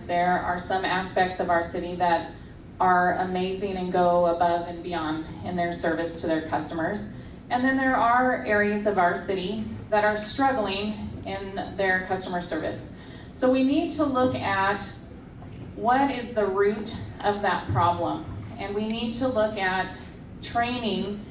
There are some aspects of our city that are amazing and go above and beyond in their service to their customers. And then there are areas of our city that are struggling in their customer service. So we need to look at what is the root of that problem. And we need to look at training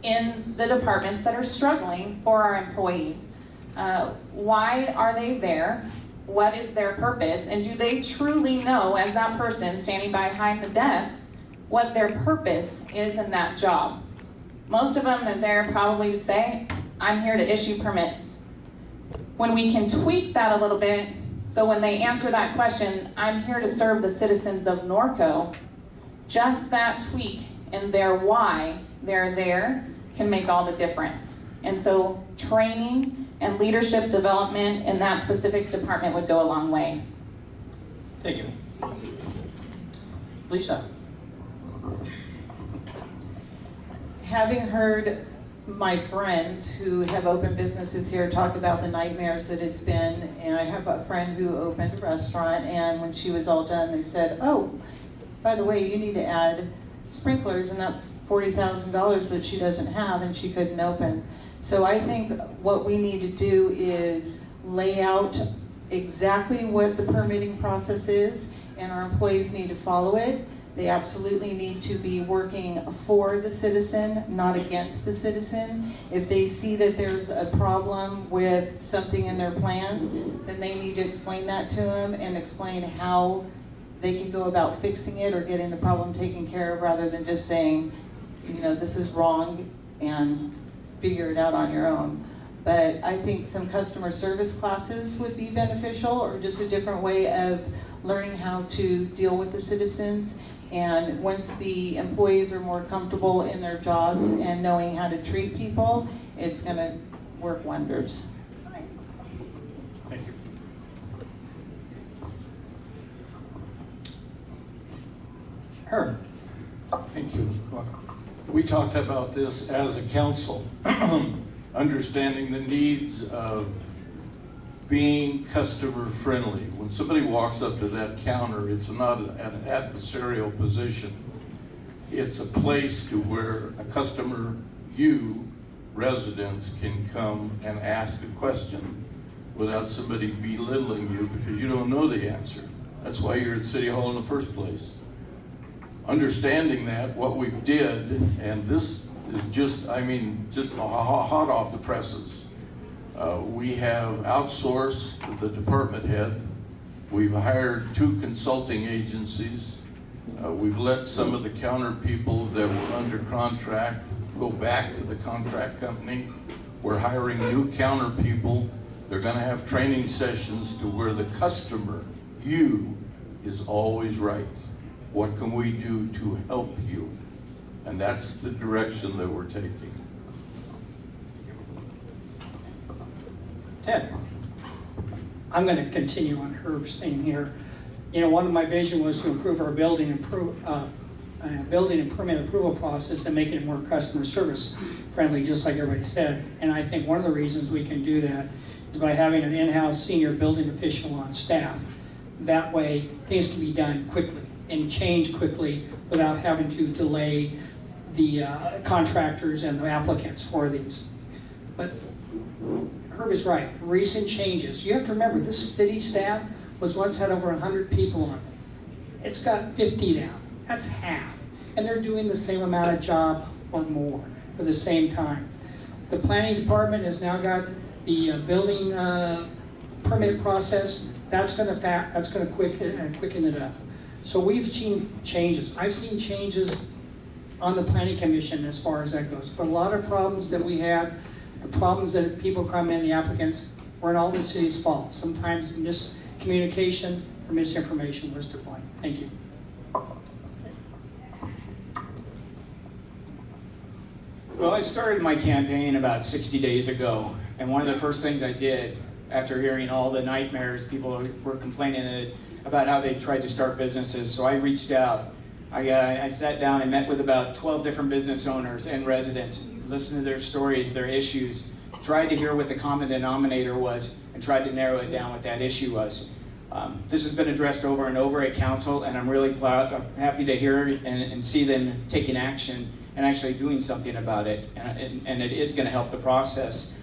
in the departments that are struggling for our employees. Why are they there? What is their purpose? And do they truly know, as that person standing behind the desk, what their purpose is in that job? Most of them are there probably to say, I'm here to issue permits. When we can tweak that a little bit, so when they answer that question, I'm here to serve the citizens of Norco, just that tweak in their why they're there can make all the difference. And so training and leadership development in that specific department would go a long way. Thank you. Lisa. Having heard my friends who have opened businesses here talk about the nightmares that it's been, and I have a friend who opened a restaurant, and when she was all done, they said, oh, by the way, you need to add sprinklers, and that's $40,000 that she doesn't have and she couldn't open. So I think what we need to do is lay out exactly what the permitting process is, and our employees need to follow it. They absolutely need to be working for the citizen, not against the citizen. If they see that there's a problem with something in their plans, then they need to explain that to them and explain how they can go about fixing it or getting the problem taken care of, rather than just saying, you know, this is wrong and figure it out on your own. But I think some customer service classes would be beneficial, or just a different way of learning how to deal with the citizens. And once the employees are more comfortable in their jobs and knowing how to treat people, it's going to work wonders. Thank you. Herb. Thank you. We talked about this as a council, understanding the needs of being customer friendly. When somebody walks up to that counter, it's not an adversarial position. It's a place to where a customer, you, residents, can come and ask a question without somebody belittling you because you don't know the answer. That's why you're at City Hall in the first place. Understanding that, what we did, and this is just, I mean, just hot off the presses. We have outsourced the department head. We've hired 2 consulting agencies. We've let some of the counter people that were under contract go back to the contract company. We're hiring new counter people. They're going to have training sessions to where the customer, you, is always right. What can we do to help you? And that's the direction that we're taking. Ted. I'm going to continue on Herb's thing here. You know, one of my vision was to improve our building and permit approval process and making it more customer service friendly, just like everybody said. And I think one of the reasons we can do that is by having an in-house senior building official on staff. That way, things can be done quickly and change quickly without having to delay the contractors and the applicants for these. But Herb is right, recent changes. You have to remember, this city staff was once had over 100 people on it. It's got 50 now, that's half. And they're doing the same amount of job or more for the same time. The planning department has now got the building permit process. That's going to quicken it up. So we've seen changes. I've seen changes on the planning commission as far as that goes. But a lot of problems that we had, the problems that people come in, the applicants, weren't all the city's fault. Sometimes miscommunication or misinformation was defined. Thank you. Well, I started my campaign about 60 days ago, and one of the first things I did after hearing all the nightmares people were complaining about how they tried to start businesses, so I reached out. I sat down and met with about 12 different business owners and residents, listened to their stories, their issues, tried to hear what the common denominator was, and tried to narrow it down what that issue was. This has been addressed over and over at council, and I'm really happy to hear and see them taking action and actually doing something about it, and it is going to help the process.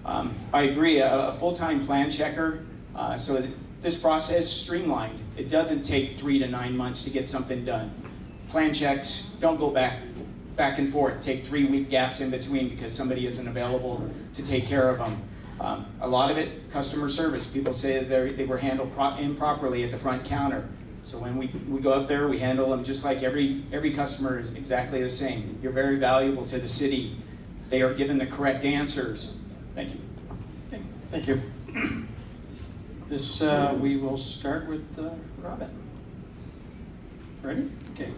I agree, a full-time plan checker, so this process is streamlined. It doesn't take 3 to 9 months to get something done. Plan checks don't go back and forth, take 3-week gaps in between because somebody isn't available to take care of them. A lot of it, customer service. People say that they were handled improperly at the front counter. So when we go up there, we handle them just like every customer is exactly the same. You're very valuable to the city. They are given the correct answers. Thank you. Thank you. We will start with Robin. Ready? Okay.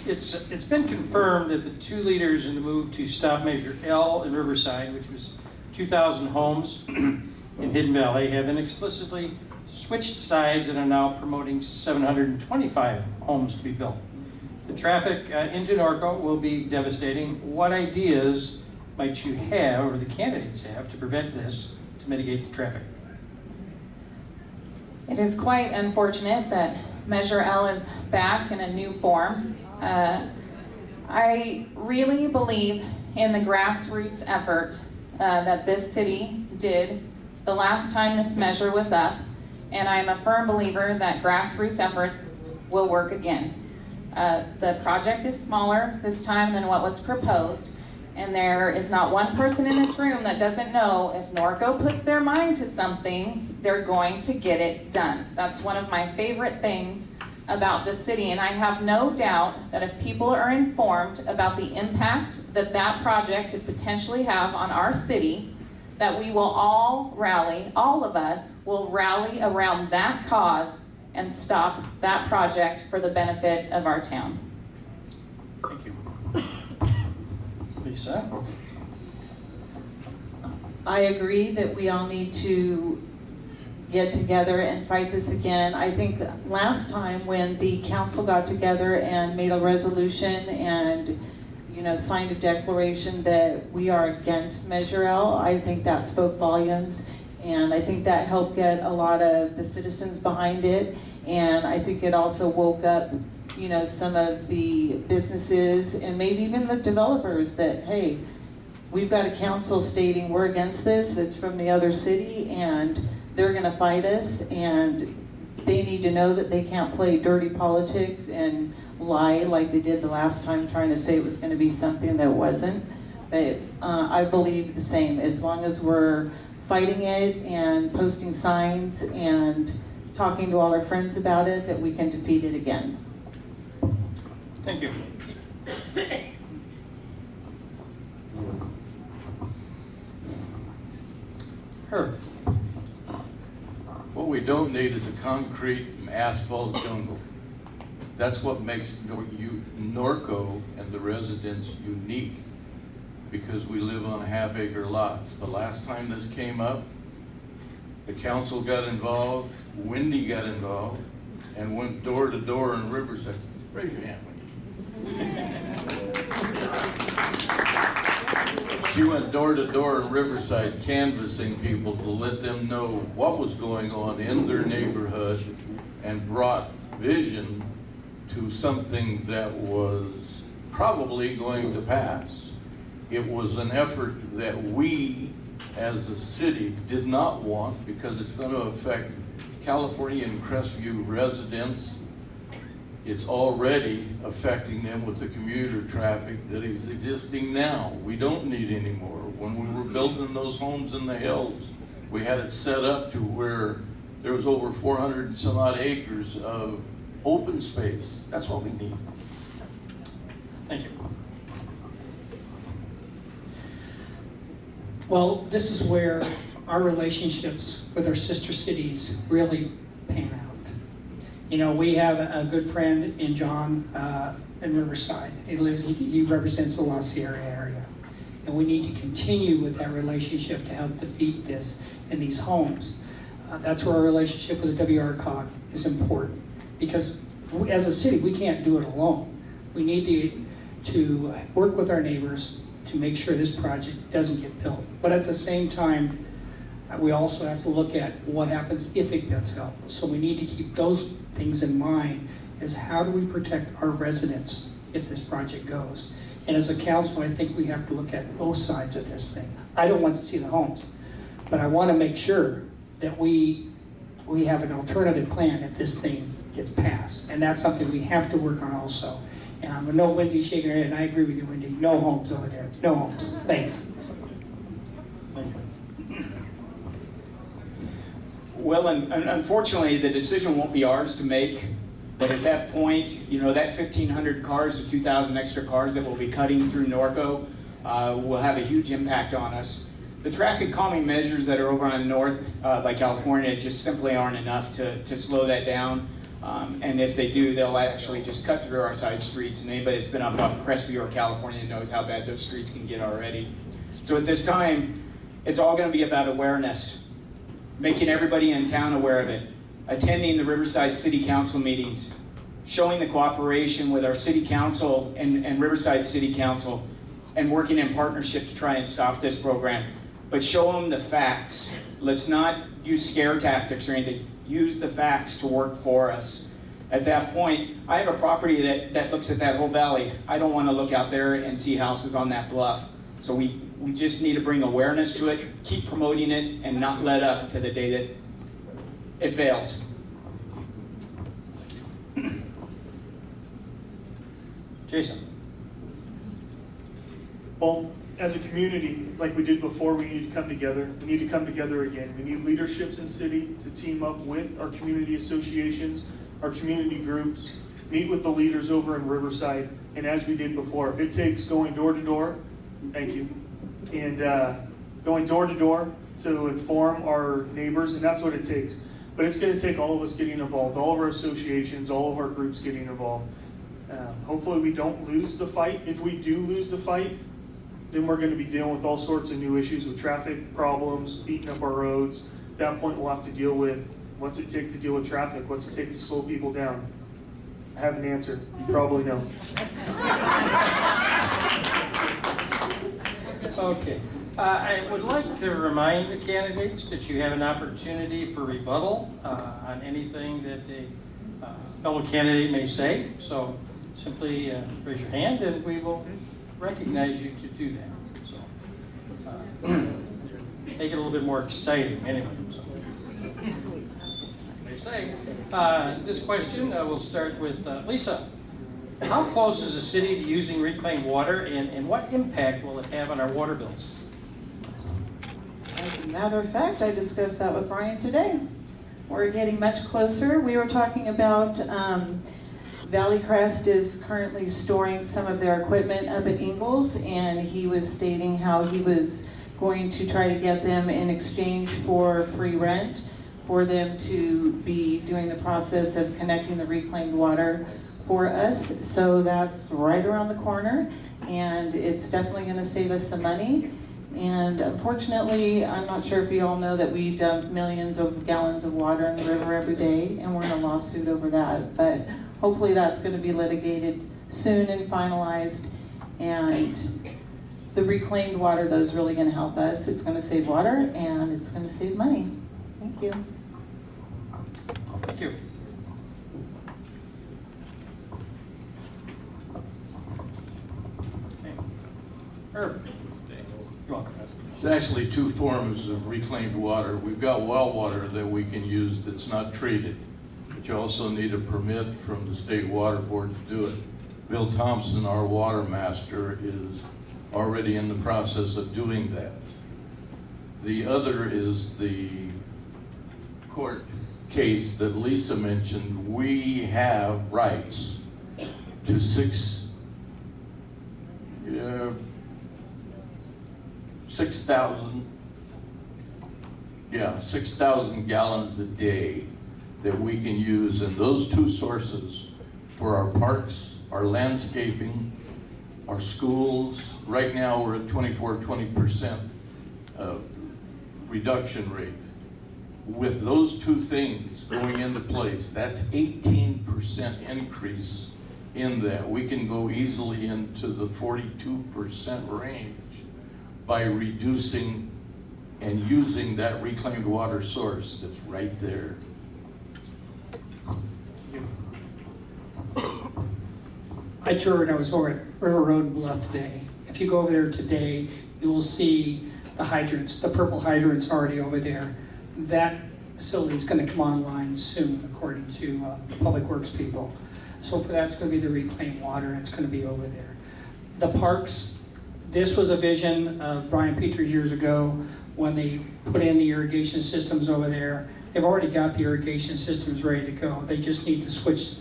It's been confirmed that the 2 leaders in the move to stop Measure L in Riverside, which was 2,000 homes in Hidden Valley, have inexplicably switched sides and are now promoting 725 homes to be built. The traffic into Norco will be devastating. What ideas might you have, or the candidates have, to prevent this, to mitigate the traffic? It is quite unfortunate that Measure L is back in a new form. I really believe in the grassroots effort that this city did the last time this measure was up, and I'm a firm believer that grassroots effort will work again. The project is smaller this time than what was proposed, and there is not one person in this room that doesn't know if Norco puts their mind to something, they're going to get it done. That's one of my favorite things about the city, and I have no doubt that if people are informed about the impact that that project could potentially have on our city, that we will all rally, all of us will rally around that cause and stop that project for the benefit of our town. Thank you. Lisa? I agree that we all need to get together and fight this again. I think last time when the council got together and made a resolution and signed a declaration that we are against Measure L, I think that spoke volumes, and I think that helped get a lot of the citizens behind it, and I think it also woke up some of the businesses and maybe even the developers that, hey, we've got a council stating we're against this, it's from the other city, and they're going to fight us, and they need to know that they can't play dirty politics and lie like they did the last time, trying to say it was going to be something that wasn't. But I believe the same. As long as we're fighting it and posting signs and talking to all our friends about it, that we can defeat it again. Thank you. Herb. What we don't need is a concrete and asphalt jungle. That's what makes Norco and the residents unique, because we live on half-acre lots. The last time this came up, the council got involved, Wendy got involved, and went door to door in Riverside. Raise your hand, Wendy. She went door to door in Riverside canvassing people to let them know what was going on in their neighborhood, and brought vision to something that was probably going to pass. It was an effort that we as a city did not want, because it's going to affect California and Crestview residents. It's already affecting them with the commuter traffic that is existing now. We don't need any more. When we were building those homes in the hills, we had it set up to where there was over 400 and some odd acres of open space. That's what we need. Thank you. Well, this is where our relationships with our sister cities really pan out. We have a good friend in John in Riverside. He represents the La Sierra area. And we need to continue with that relationship to help defeat this in these homes. That's where our relationship with the WRCOG is important, because as a city, we can't do it alone. We need to work with our neighbors to make sure this project doesn't get built. But at the same time, we also have to look at what happens if it gets built. So we need to keep those things in mind, is how do we protect our residents if this project goes? And as a council, I think we have to look at both sides of this thing. I don't want to see the homes, but I want to make sure that we have an alternative plan if this thing gets passed. And that's something we have to work on also. And I know Wendy's shaking her head, and I agree with you, Wendy. No homes over there. No homes. Thanks. Well, and unfortunately, the decision won't be ours to make. But at that point, that 1,500 cars to 2,000 extra cars that will be cutting through Norco will have a huge impact on us. The traffic calming measures that are over on north by California just simply aren't enough to slow that down. And if they do, they'll actually just cut through our side streets. And anybody that's been up off Crestview or California knows how bad those streets can get already. So at this time, it's all going to be about awareness. Making everybody in town aware of it, attending the Riverside City Council meetings, showing the cooperation with our City Council and Riverside City Council, and working in partnership to try and stop this program. But show them the facts. Let's not use scare tactics or anything. Use the facts to work for us. At that point, I have a property that looks at that whole valley. I don't want to look out there and see houses on that bluff. So we just need to bring awareness to it, keep promoting it, and not let up to the day that it fails. Jason? Well, as a community, like we did before, we need to come together. We need to come together again. We need leaderships in city to team up with our community associations, our community groups, meet with the leaders over in Riverside, and as we did before, if it takes going door to door, thank you, and going door to door to inform our neighbors, and that's what it takes. But it's going to take all of us getting involved, all of our associations, all of our groups getting involved. Hopefully we don't lose the fight. If we do lose the fight, then we're going to be dealing with all sorts of new issues with traffic problems, beating up our roads. At that point, we'll have to deal with what's it take to deal with traffic? What's it take to slow people down? I have an answer. You probably know. Okay. I would like to remind the candidates that you have an opportunity for rebuttal on anything that a fellow candidate may say. So simply raise your hand and we will recognize you to do that. So make it a little bit more exciting anyway. So. They say. This question we'll start with Lisa. How close is the city to using reclaimed water and what impact will it have on our water bills? As a matter of fact, I discussed that with Brian today. We're getting much closer. We were talking about Valley Crest is currently storing some of their equipment up at Ingalls, and he was stating how he was going to try to get them in exchange for free rent for them to be doing the process of connecting the reclaimed water for us. So that's right around the corner, and it's definitely going to save us some money. And unfortunately, I'm not sure if you all know that we dump millions of gallons of water in the river every day, and we're in a lawsuit over that. But hopefully that's going to be litigated soon and finalized. And the reclaimed water, though, is really going to help us. It's going to save water, and it's going to save money. Thank you. Thank you. Herb. There's actually two forms of reclaimed water. We've got well water that we can use that's not treated, but you also need a permit from the State Water Board to do it. Bill Thompson, our water master, is already in the process of doing that. The other is the court case that Lisa mentioned. We have rights to 6,000 gallons a day that we can use, and those two sources for our parks, our landscaping, our schools. Right now we're at 20% reduction rate. With those two things going into place, that's 18% increase in that. We can go easily into the 42% range by reducing and using that reclaimed water source that's right there. I toured, I was over at River Road and Bluff today. If you go over there today, you will see the hydrants, the purple hydrants already over there. That facility is going to come online soon, according to the Public Works people. So for that's going to be the reclaimed water, and it's going to be over there. The parks, this was a vision of Brian Peters years ago when they put in the irrigation systems over there. They've already got the irrigation systems ready to go. They just need to switch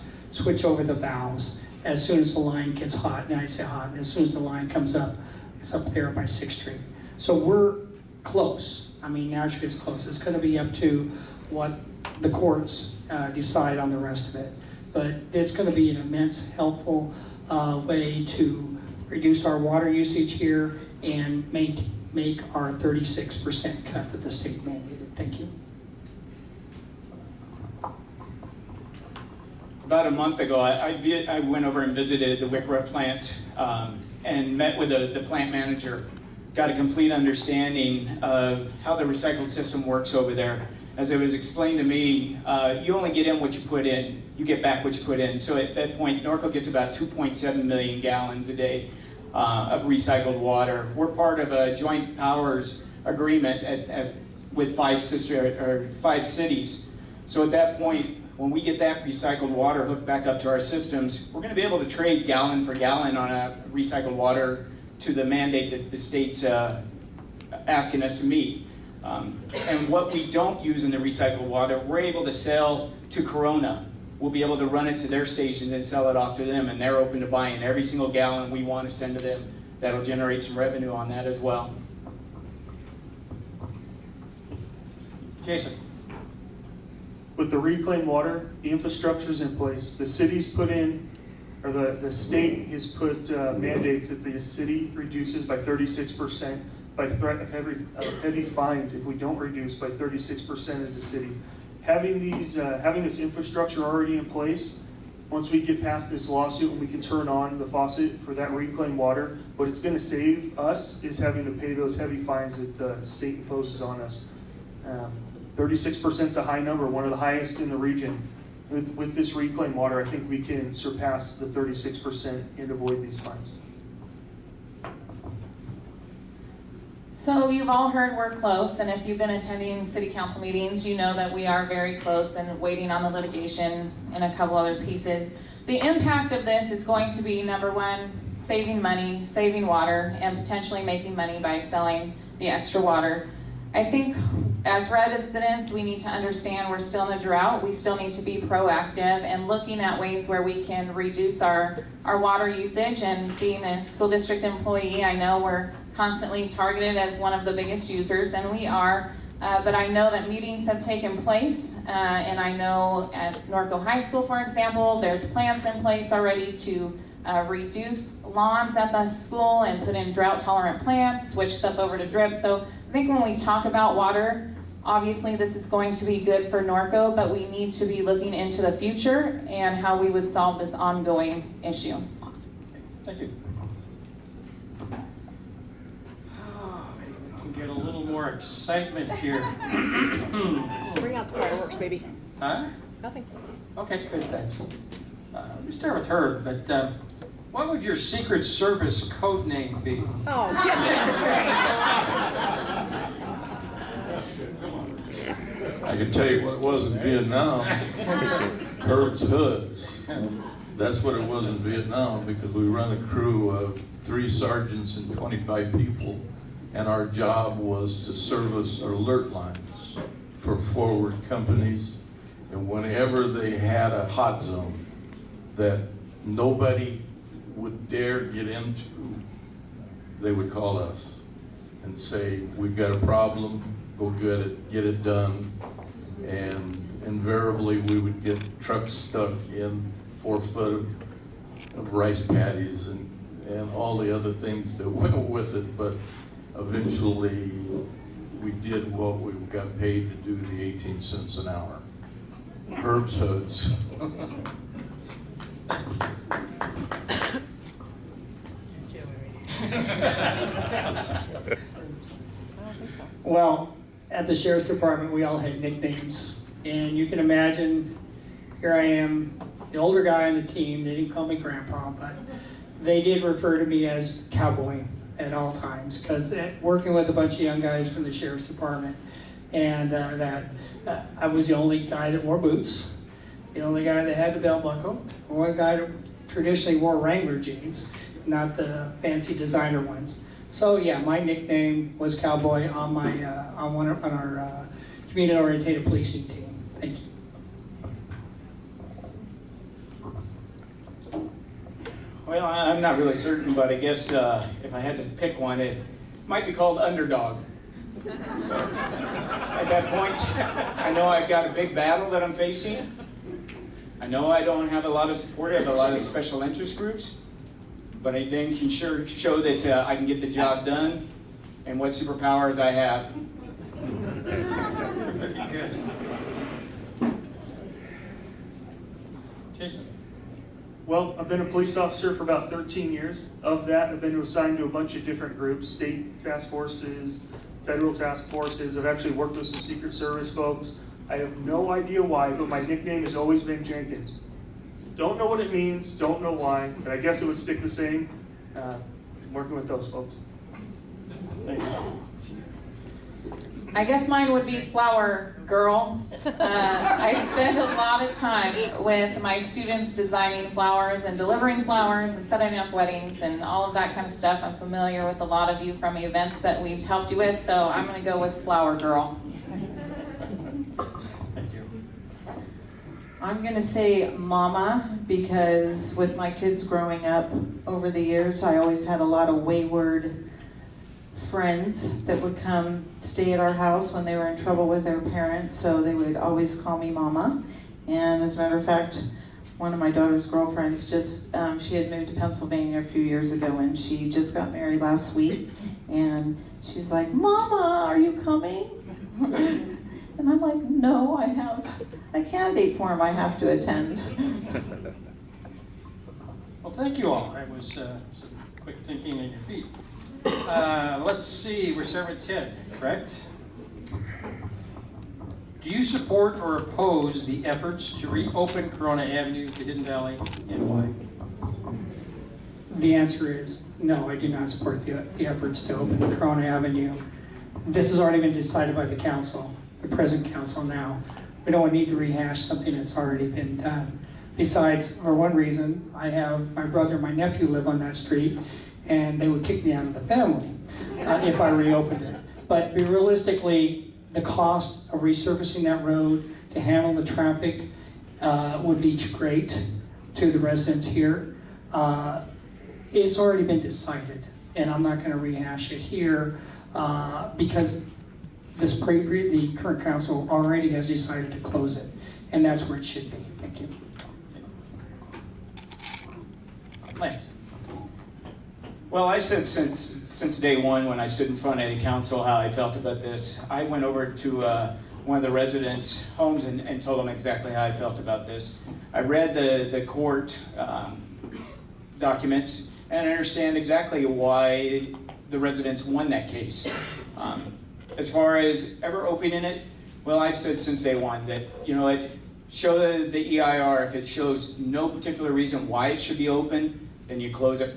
over the valves as soon as the line gets hot. And I say hot, and as soon as the line comes up, it's up there by 6th Street. So we're close. I mean, naturally it's close. It's going to be up to what the courts decide on the rest of it. But it's going to be an immense, helpful way to reduce our water usage here and make our 36% cut that the state mandated. Thank you. About a month ago, I went over and visited the Wickra plant and met with the plant manager. Got a complete understanding of how the recycled system works over there. As it was explained to me, you only get in what you put in, you get back what you put in. So at that point, Norco gets about 2.7 million gallons a day of recycled water. We're part of a joint powers agreement with 5 cities. So at that point, when we get that recycled water hooked back up to our systems, we're going to be able to trade gallon for gallon on recycled water to the mandate that the state's asking us to meet. And what we don't use in the recycled water, we're able to sell to Corona. We'll be able to run it to their stations and sell it off to them, and they're open to buying every single gallon we want to send to them. That'll generate some revenue on that as well. Jason. With the reclaimed water, the infrastructure's in place. The city's put in, or the state has put mandates that the city reduces by 36% by threat of heavy fines if we don't reduce by 36% as a city. Having this infrastructure already in place, once we get past this lawsuit and we can turn on the faucet for that reclaimed water, what it's going to save us is having to pay those heavy fines that the state imposes on us. 36% is a high number, one of the highest in the region. With this reclaimed water, I think we can surpass the 36% and avoid these fines. So you've all heard we're close, and if you've been attending city council meetings, you know that we are very close and waiting on the litigation and a couple other pieces. The impact of this is going to be, number one, saving money, saving water, and potentially making money by selling the extra water. I think as residents, we need to understand we're still in a drought. We still need to be proactive and looking at ways where we can reduce our water usage. And being a school district employee, I know we're constantly targeted as one of the biggest users, and we are, but I know that meetings have taken place, and I know at Norco High School, for example, there's plans in place already to reduce lawns at the school and put in drought-tolerant plants, switch stuff over to drip. So I think when we talk about water, obviously this is going to be good for Norco, but we need to be looking into the future and how we would solve this ongoing issue. Thank you. Get a little more excitement here. Bring out the fireworks, baby. Huh? Nothing. Okay, good, thanks. Let me start with Herb, but what would your Secret Service code name be? Oh, get I can tell you what it was in Vietnam. Herb's Hoods. That's what it was in Vietnam, because we run a crew of 3 sergeants and 25 people. And our job was to service alert lines for forward companies. And whenever they had a hot zone that nobody would dare get into, they would call us and say, we've got a problem, go get it done. And invariably we would get trucks stuck in 4 foot of rice paddies and all the other things that went with it. But eventually, we did what we got paid to do, the 18 cents an hour. Herb's Hoods. Well, at the Sheriff's Department, we all had nicknames. And you can imagine, here I am, the older guy on the team. They didn't call me Grandpa, but they did refer to me as Cowboy at all times, because working with a bunch of young guys from the Sheriff's Department, and I was the only guy that wore boots, the only guy that had the belt buckle, the only guy that traditionally wore Wrangler jeans, not the fancy designer ones. So yeah, my nickname was Cowboy on our community-oriented policing team. Thank you. Well, I'm not really certain, but I guess if I had to pick one, it might be called Underdog. So at that point, I know I've got a big battle that I'm facing. I know I don't have a lot of support. I have a lot of special interest groups, but I then can sure show that I can get the job done and what superpowers I have. Very good. Jason. Well, I've been a police officer for about 13 years. Of that, I've been assigned to a bunch of different groups, state task forces, federal task forces. I've actually worked with some Secret Service folks. I have no idea why, but my nickname has always been Jenkins. Don't know what it means, don't know why, but I guess it would stick the same. Working with those folks. Thank you. I guess mine would be flower girl. I spend a lot of time with my students designing flowers and delivering flowers and setting up weddings and all of that kind of stuff. I'm familiar with a lot of you from events that we've helped you with, so I'm going to go with flower girl. Thank you. I'm going to say mama, because with my kids growing up over the years, I always had a lot of wayward friends that would come stay at our house when they were in trouble with their parents, so they would always call me mama. And as a matter of fact, one of my daughter's girlfriends she had moved to Pennsylvania a few years ago, and she just got married last week, and she's like, Mama, are you coming? And I'm like, no, I have a candidate forum I have to attend. Well, thank you all. That was some quick thinking on your feet. Let's see, we're starting with Ted, correct? Do you support or oppose the efforts to reopen Corona Avenue to Hidden Valley, and why? The answer is no, I do not support the efforts to open Corona Avenue. This has already been decided by the council, the present council now. We don't need to rehash something that's already been done. Besides, for one reason, I have my brother and my nephew live on that street, and they would kick me out of the family if I reopened it. But realistically, the cost of resurfacing that road to handle the traffic would be great to the residents here. It's already been decided, and I'm not going to rehash it here because the current council already has decided to close it, and that's where it should be. Thank you. Lance. Well, I said since day one when I stood in front of the council how I felt about this. I went over to one of the residents' homes and told them exactly how I felt about this. I read the court documents, and I understand exactly why the residents won that case. As far as ever opening it, well, I've said since day one that, show the EIR. If it shows no particular reason why it should be open, then you close it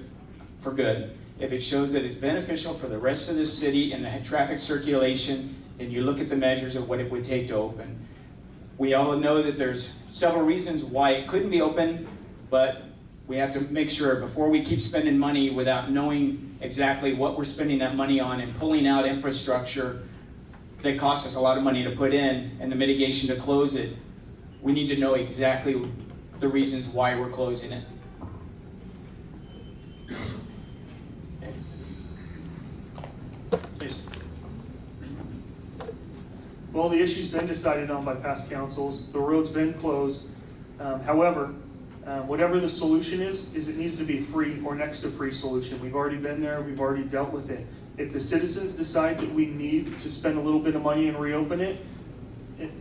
for good. If it shows that it's beneficial for the rest of the city and the traffic circulation, then you look at the measures of what it would take to open. We all know that there's several reasons why it couldn't be open, but we have to make sure before we keep spending money without knowing exactly what we're spending that money on and pulling out infrastructure that costs us a lot of money to put in and the mitigation to close it, we need to know exactly the reasons why we're closing it. Well, the issue's been decided on by past councils. The road's been closed. However, whatever the solution is it needs to be free or next to free solution. We've already been there. We've already dealt with it. If the citizens decide that we need to spend a little bit of money and reopen it,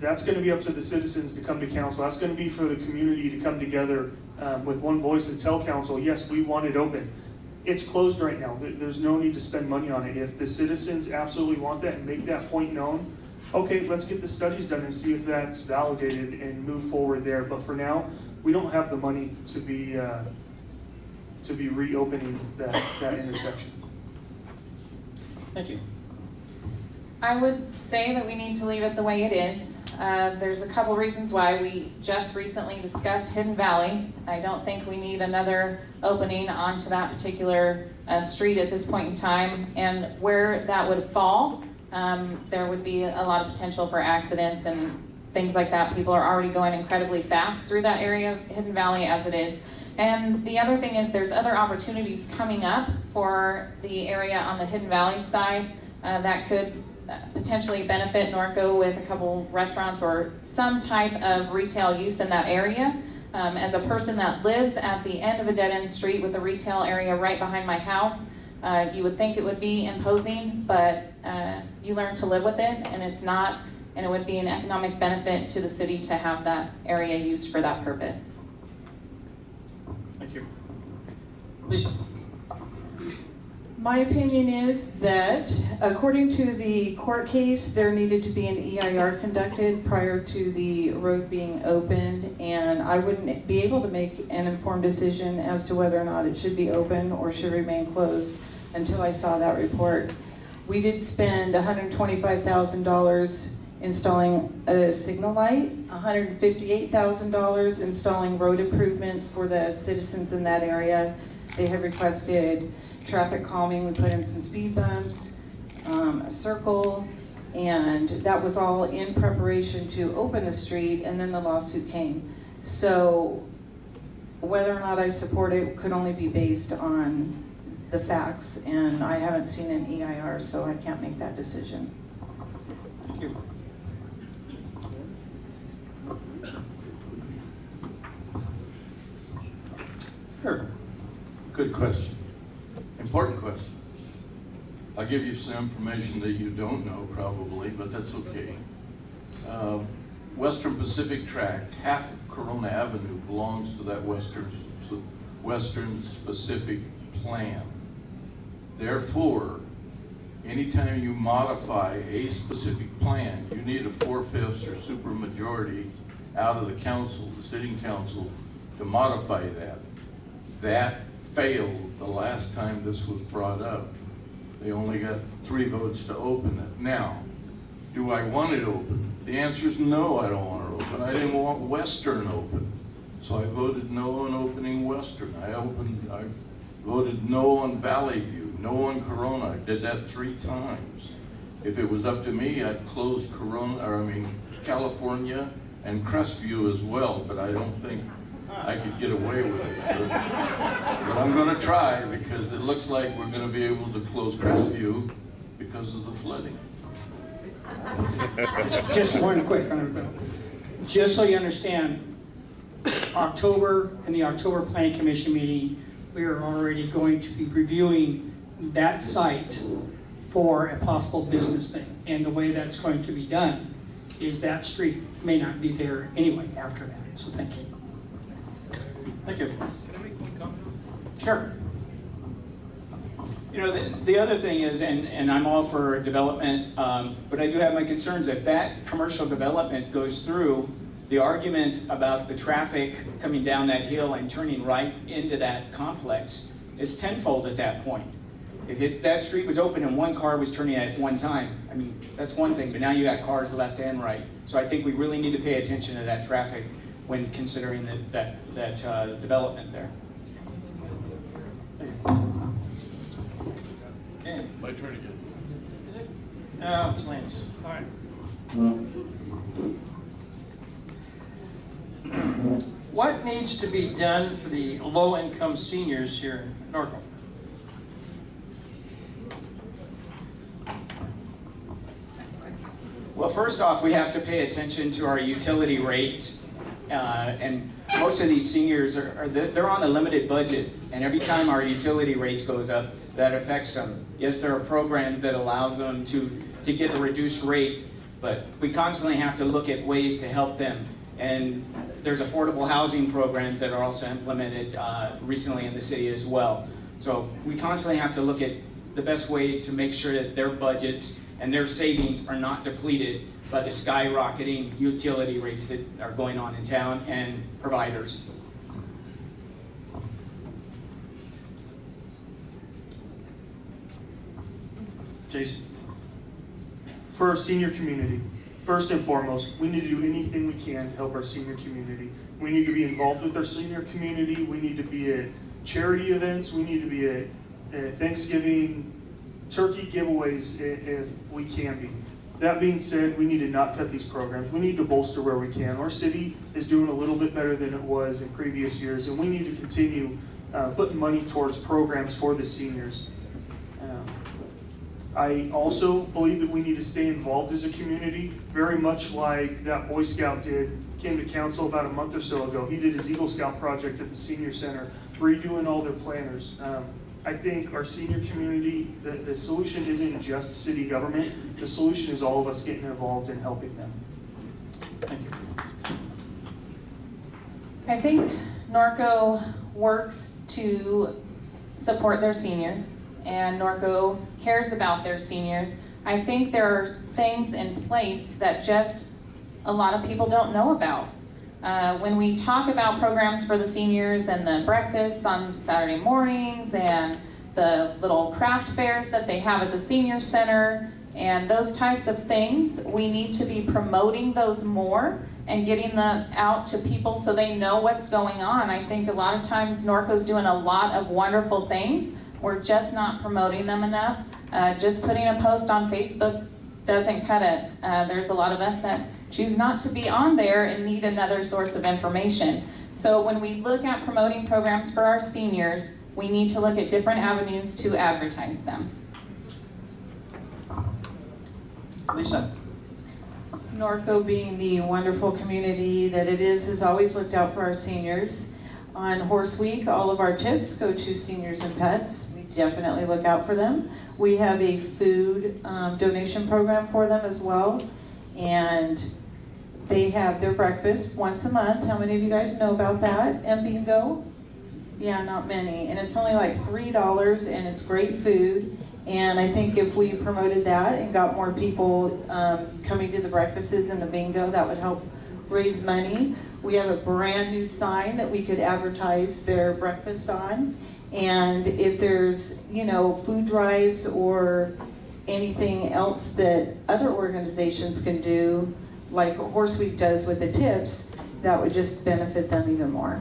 that's going to be up to the citizens to come to council. That's going to be for the community to come together with one voice and tell council, yes, we want it open. It's closed right now. There's no need to spend money on it. If the citizens absolutely want that and make that point known, okay, let's get the studies done and see if that's validated and move forward there. But for now, we don't have the money to be reopening that intersection. Thank you. I would say that we need to leave it the way it is. There's a couple reasons why. We just recently discussed Hidden Valley. I don't think we need another opening onto that particular street at this point in time. And where that would fall, there would be a lot of potential for accidents and things like that. People are already going incredibly fast through that area of Hidden Valley as it is. And the other thing is there's other opportunities coming up for the area on the Hidden Valley side that could potentially benefit Norco with a couple restaurants or some type of retail use in that area. As a person that lives at the end of a dead-end street with a retail area right behind my house, you would think it would be imposing, but you learn to live with it, and it's not, and it would be an economic benefit to the city to have that area used for that purpose. Thank you. Lisa. My opinion is that, according to the court case, there needed to be an EIR conducted prior to the road being opened, and I wouldn't be able to make an informed decision as to whether or not it should be open or should remain closed until I saw that report. We did spend $125,000 installing a signal light, $158,000 installing road improvements for the citizens in that area. They had requested traffic calming. We put in some speed bumps, a circle, and that was all in preparation to open the street, and then the lawsuit came. So whether or not I support it could only be based on the facts, and I haven't seen an EIR, so I can't make that decision. Thank you. Sure. Good question. Important question. I'll give you some information that you don't know probably, but that's okay. Western Pacific Tract, half of Corona Avenue belongs to that Western Pacific plan. Therefore, anytime you modify a specific plan, you need a 4/5 or supermajority out of the council, the sitting council, to modify that. That failed the last time this was brought up. They only got 3 votes to open it. Now, do I want it open? The answer is no, I don't want it open. I didn't want Western open. So I voted no on opening Western. I voted no on Valley View, no on Corona. I did that 3 times. If it was up to me, I'd close California and Crestview as well, but I don't think I could get away with it. But I'm going to try, because it looks like we're going to be able to close Crestview because of the flooding. Just one quick, just so you understand, in the October Planning Commission meeting, we are already going to be reviewing that site for a possible business thing. And the way that's going to be done is that street may not be there anyway after that. So thank you. Thank you. Can I make one comment? Sure. You know, the other thing is, and I'm all for development, but I do have my concerns. If that commercial development goes through, the argument about the traffic coming down that hill and turning right into that complex is tenfold at that point. If that street was open and one car was turning at one time, I mean, that's one thing, but now you got cars left and right. So I think we really need to pay attention to that traffic when considering that development there. Okay. My turn again. No, it's Lance. All right. What needs to be done for the low-income seniors here in Norco? Well, first off, we have to pay attention to our utility rates. And most of these seniors they're on a limited budget, and every time our utility rates goes up, that affects them. Yes, there are programs that allows them to get a reduced rate, but we constantly have to look at ways to help them. And there's affordable housing programs that are also implemented recently in the city as well. So we constantly have to look at the best way to make sure that their budgets and their savings are not depleted by the skyrocketing utility rates that are going on in town and providers. Jason? For our senior community, first and foremost, we need to do anything we can to help our senior community. We need to be involved with our senior community. We need to be at charity events. We need to be at Thanksgiving turkey giveaways if we can be. That being said, we need to not cut these programs. We need to bolster where we can. Our city is doing a little bit better than it was in previous years, and we need to continue putting money towards programs for the seniors. I also believe that we need to stay involved as a community, very much like that Boy Scout came to council about a month or so ago. He did his Eagle Scout project at the Senior Center, redoing all their planners. I think our senior community, the solution isn't just city government. The solution is all of us getting involved and helping them. Thank you. I think Norco works to support their seniors, and Norco cares about their seniors. I think there are things in place that just a lot of people don't know about. When we talk about programs for the seniors and the breakfasts on Saturday mornings and the little craft fairs that they have at the senior center, and those types of things. We need to be promoting those more and getting them out to people so they know what's going on. I think a lot of times Norco's doing a lot of wonderful things. We're just not promoting them enough. Just putting a post on Facebook doesn't cut it. There's a lot of us that choose not to be on there and need another source of information. So when we look at promoting programs for our seniors, we need to look at different avenues to advertise them. Lisa. Norco, being the wonderful community that it is, has always looked out for our seniors. On Horse Week, all of our tips go to seniors and pets. We definitely look out for them. We have a food donation program for them as well. And they have their breakfast once a month. How many of you guys know about that? And bingo? Yeah, not many. And it's only like $3 and it's great food. And I think if we promoted that and got more people coming to the breakfasts and the bingo, that would help raise money. We have a brand new sign that we could advertise their breakfast on. And if there's, you know, food drives or anything else that other organizations can do, like Horse Week does with the tips, that would just benefit them even more.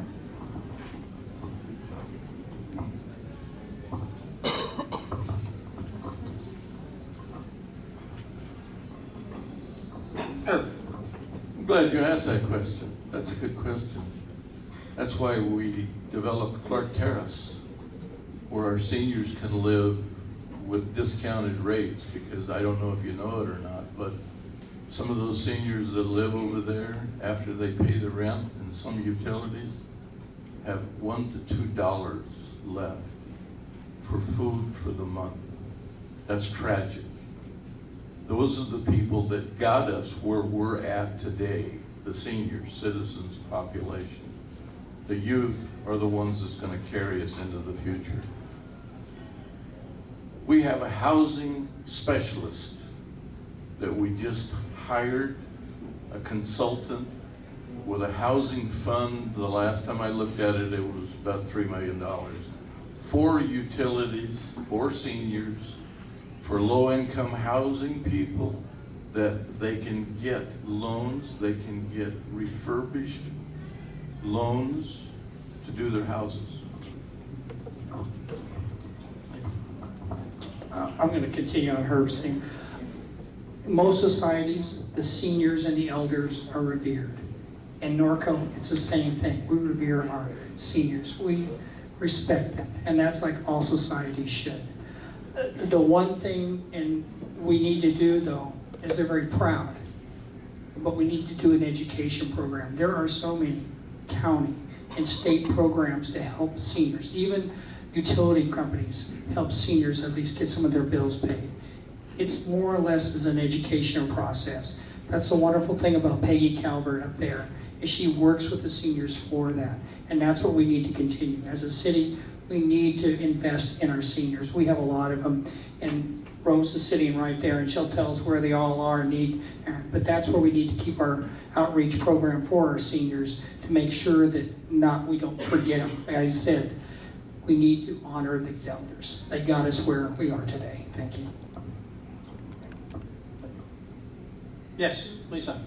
I'm glad you asked that question. That's a good question. That's why we developed Clark Terrace, where our seniors can live with discounted rates, because I don't know if you know it or not, but some of those seniors that live over there after they pay the rent and some utilities have $1 to $2 left for food for the month. That's tragic. Those are the people that got us where we're at today, the senior citizens population. The youth are the ones that's going to carry us into the future. We have a housing specialist that we just hired, a consultant with a housing fund. The last time I looked at it, it was about $3 million. For utilities, for seniors, for low-income housing people, that they can get loans, they can get refurbished loans to do their houses. I'm going to continue on Herb's thing. Most societies, the seniors and the elders are revered. In Norco, it's the same thing. We revere our seniors. We respect them, and that's like all societies should. The one thing we need to do, though, is they're very proud, but we need to do an education program. There are so many county and state programs to help seniors. Even utility companies help seniors at least get some of their bills paid. It's more or less as an educational process. That's the wonderful thing about Peggy Calvert up there, is she works with the seniors for that. And that's what we need to continue. As a city, we need to invest in our seniors. We have a lot of them, and Rose is sitting right there, and she'll tell us where they all are and need. But that's where we need to keep our outreach program for our seniors, to make sure that we don't forget them. Like I said, we need to honor these elders. They got us where we are today. Thank you. Yes, Lisa.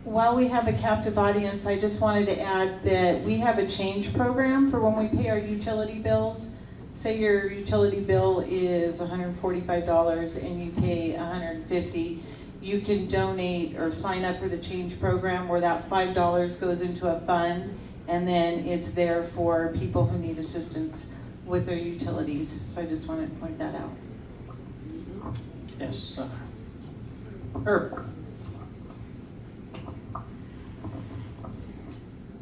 While we have a captive audience, I just wanted to add that we have a change program for when we pay our utility bills. Say your utility bill is $145 and you pay $150. You can donate or sign up for the change program, where that $5 goes into a fund, and then it's there for people who need assistance with their utilities. So I just wanted to point that out. Yes. Herb.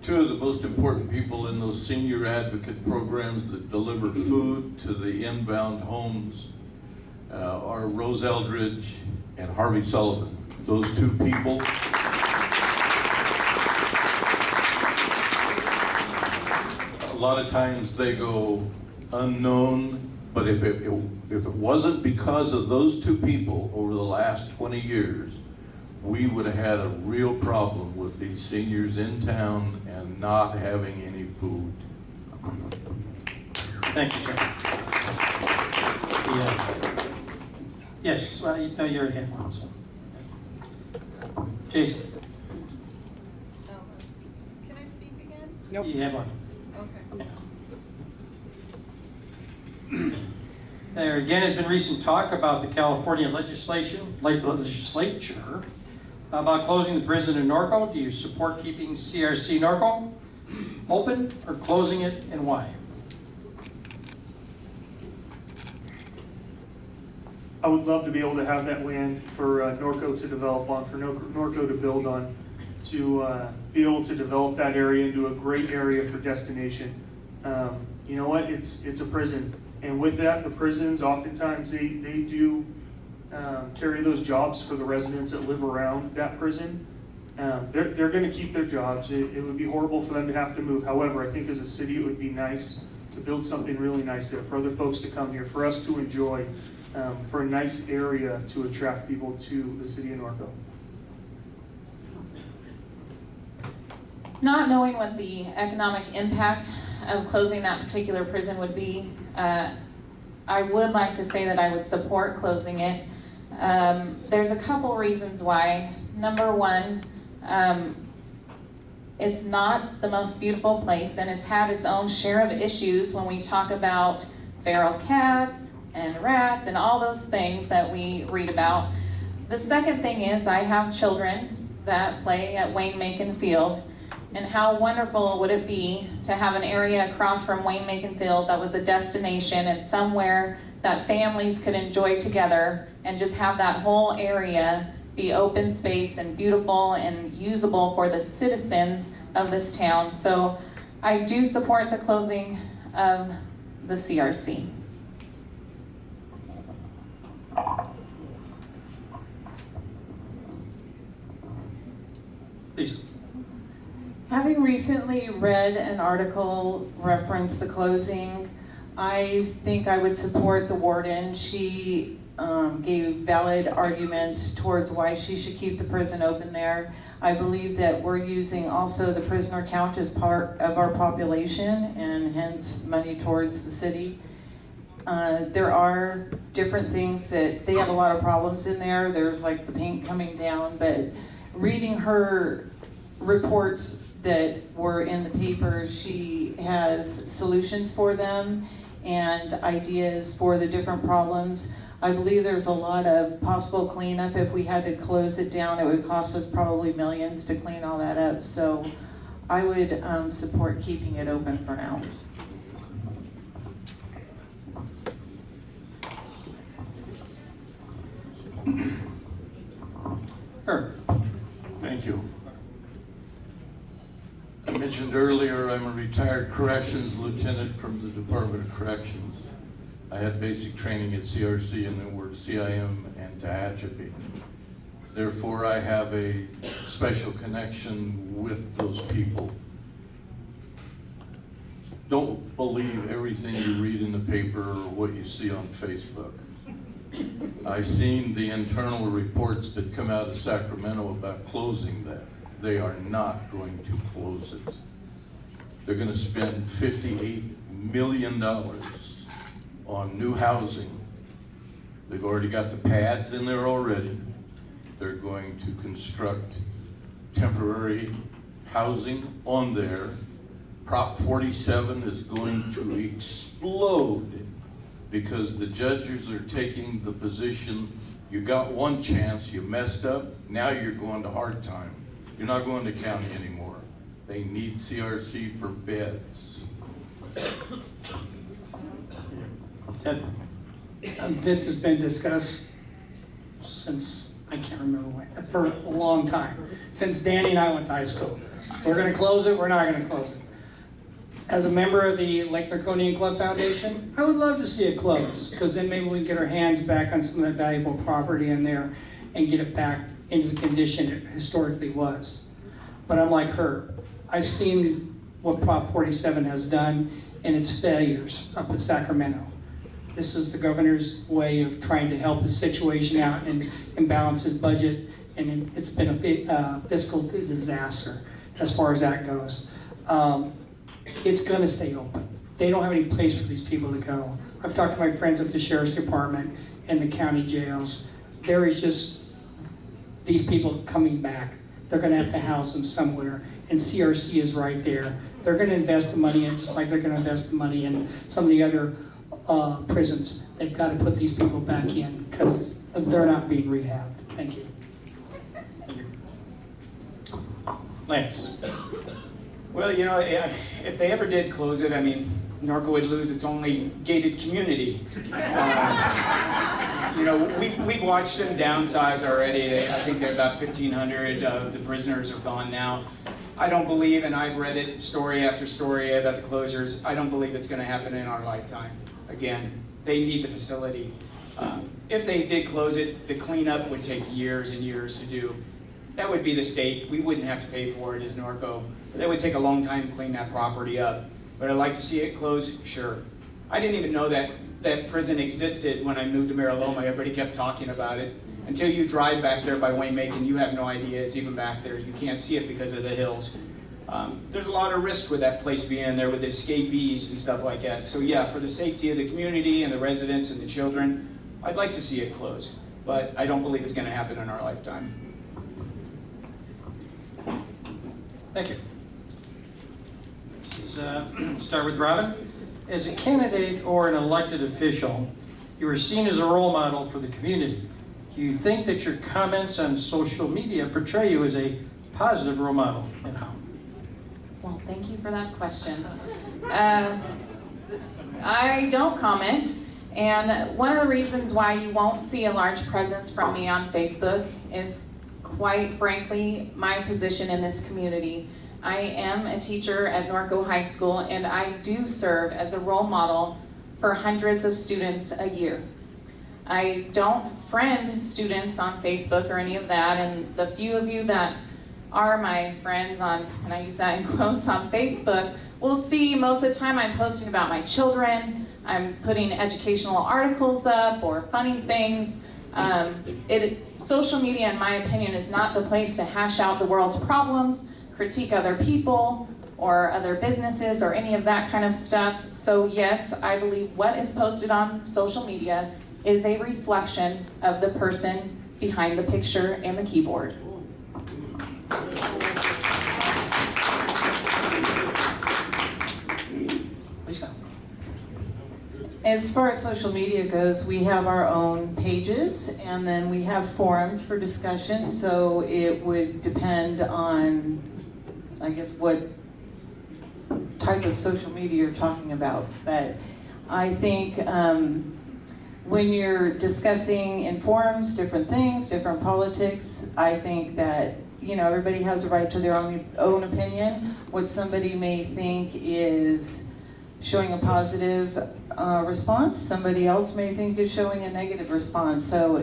Two of the most important people in those senior advocate programs that deliver food to the inbound homes are Rose Eldridge and Harvey Sullivan. Those two people. A lot of times they go unknown, but if it wasn't because of those two people over the last 20 years, we would have had a real problem with these seniors in town and not having any food. Thank you, sir. Yes, well, you know, you're ahead. Jason, Can I speak again? Nope. you have one. Okay. There again has been recent talk about the California legislature about closing the prison in Norco. Do you support keeping CRC Norco open or closing it, and why? I would love to be able to have that land for Norco to develop on, for Norco to build on, to be able to develop that area into a great area for destination. You know what? It's a prison, and with that, the prisons oftentimes they do carry those jobs for the residents that live around that prison. They're going to keep their jobs. It would be horrible for them to have to move. However, I think as a city, it would be nice to build something really nice there for other folks to come here, for us to enjoy. For a nice area to attract people to the city of Norco. Not knowing what the economic impact of closing that particular prison would be, I would like to say that I would support closing it. There's a couple reasons why. Number one, it's not the most beautiful place, and it's had its own share of issues when we talk about feral cats and rats and all those things that we read about. The second thing is I have children that play at Wayne Macon Field, and how wonderful would it be to have an area across from Wayne Macon Field that was a destination and somewhere that families could enjoy together, and just have that whole area be open space and beautiful and usable for the citizens of this town. So I do support the closing of the CRC. Please. Having recently read an article reference the closing, I think I would support the warden. She gave valid arguments towards why she should keep the prison open there. I believe that we're using also the prisoner count as part of our population, and hence money towards the city. There are different things that they have a lot of problems in there. There's like the paint coming down, but reading her reports that were in the paper, she has solutions for them and ideas for the different problems. I believe there's a lot of possible cleanup. If we had to close it down, it would cost us probably millions to clean all that up. So I would support keeping it open for now. Sure. Thank you. I mentioned earlier I'm a retired corrections lieutenant from the Department of Corrections. I had basic training at CRC and then worked CIM and Tehachapi. Therefore, I have a special connection with those people. Don't believe everything you read in the paper or what you see on Facebook. I've seen the internal reports that come out of Sacramento about closing that. They are not going to close it. They're going to spend $58 million on new housing. They've already got the pads in there already. They're going to construct temporary housing on there. Prop 47 is going to explode because the judges are taking the position, you got one chance, you messed up, now you're going to hard time. You're not going to county anymore. They need CRC for beds. Ted. This has been discussed since, I can't remember when, for a long time. Since Danny and I went to high school. We're gonna close it, we're not gonna close it. As a member of the Lake Laconian Club Foundation, I would love to see it close, because then maybe we can get our hands back on some of that valuable property in there and get it back into the condition it historically was. But I'm like her. I've seen what Prop 47 has done and its failures up in Sacramento. This is the governor's way of trying to help the situation out and balance his budget and it's been a fiscal disaster as far as that goes. It's going to stay open. They don't have any place for these people to go. I've talked to my friends at the Sheriff's Department and the county jails. There is just these people coming back. They're going to have to house them somewhere, and CRC is right there. They're going to invest the money in, just like they're going to invest the money in some of the other prisons. They've got to put these people back in because they're not being rehabbed. Thank you. Thank you. Lance. Well, you know, if they ever did close it, I mean, Norco would lose its only gated community. You know, we've watched them downsize already. I think they're about 1,500 of the prisoners are gone now. I don't believe, and I've read it story after story about the closures, I don't believe it's going to happen in our lifetime. Again, they need the facility. If they did close it, the cleanup would take years and years to do. That would be the state. We wouldn't have to pay for it as Norco. That would take a long time to clean that property up. But I'd like to see it close, sure. I didn't even know that prison existed when I moved to Mariloma. Everybody kept talking about it. Until you drive back there by Waymaking, you have no idea it's even back there. You can't see it because of the hills. There's a lot of risk with that place being there with the escapees and stuff like that. So yeah, for the safety of the community and the residents and the children, I'd like to see it close. But I don't believe it's going to happen in our lifetime. Thank you. Start with Robin. As a candidate or an elected official, you are seen as a role model for the community. Do you think that your comments on social media portray you as a positive role model, and how? Well, thank you for that question. I don't comment, and one of the reasons why you won't see a large presence from me on Facebook is, quite frankly, my position in this community. I am a teacher at Norco High School, and I do serve as a role model for hundreds of students a year. I don't friend students on Facebook or any of that, and the few of you that are my friends on, and I use that in quotes, on Facebook, will see most of the time I'm posting about my children, I'm putting educational articles up or funny things. Social media, in my opinion, is not the place to hash out the world's problems, critique other people or other businesses or any of that kind of stuff. So yes, I believe what is posted on social media is a reflection of the person behind the picture and the keyboard. Lisa. As far as social media goes, we have our own pages, and then we have forums for discussion, so it would depend on, I guess, what type of social media you're talking about. But I think when you're discussing in forums different things, different politics, I think that, you know, everybody has a right to their own opinion. What somebody may think is showing a positive response, somebody else may think is showing a negative response. So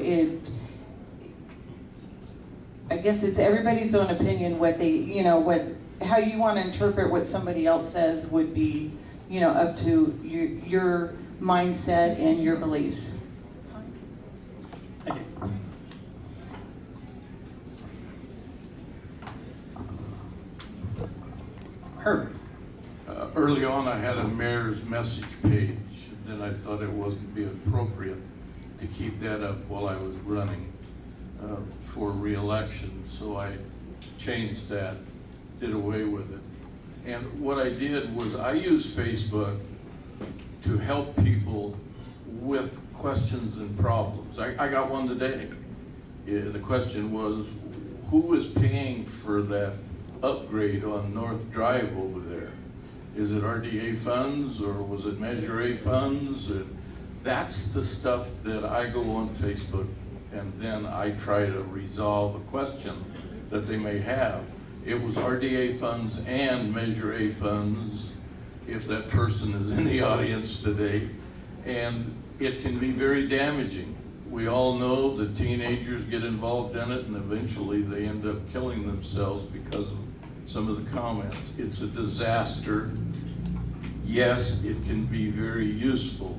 I guess it's everybody's own opinion. What they, you know, how you want to interpret what somebody else says would be, you know, up to your mindset and your beliefs. Thank you. Herb. Early on, I had a mayor's message page, and then I thought it wasn't be appropriate to keep that up while I was running for re-election, so I changed that, did away with it. And what I did was I used Facebook to help people with questions and problems. I got one today. The question was, who is paying for that upgrade on North Drive over there? Is it RDA funds or was it Measure A funds? That's the stuff that I go on Facebook and then I try to resolve a question that they may have. It was RDA funds and Measure A funds, if that person is in the audience today, and it can be very damaging. We all know that teenagers get involved in it and eventually they end up killing themselves because of some of the comments. It's a disaster. Yes, it can be very useful,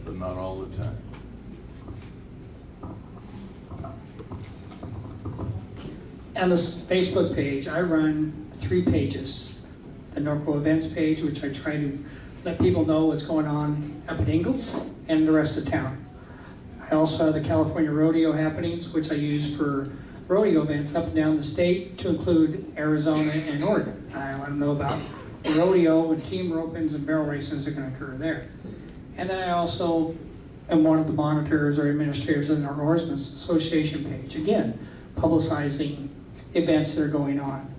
but not all the time. On this Facebook page, I run 3 pages. The Norco events page, which I try to let people know what's going on up at Ingalls and the rest of town. I also have the California rodeo happenings, which I use for rodeo events up and down the state, to include Arizona and Oregon. I let them know about the rodeo and team ropings and barrel races that can occur there. And then I also am one of the monitors or administrators of the Northern Horsemen's Association page. Again, publicizing events that are going on.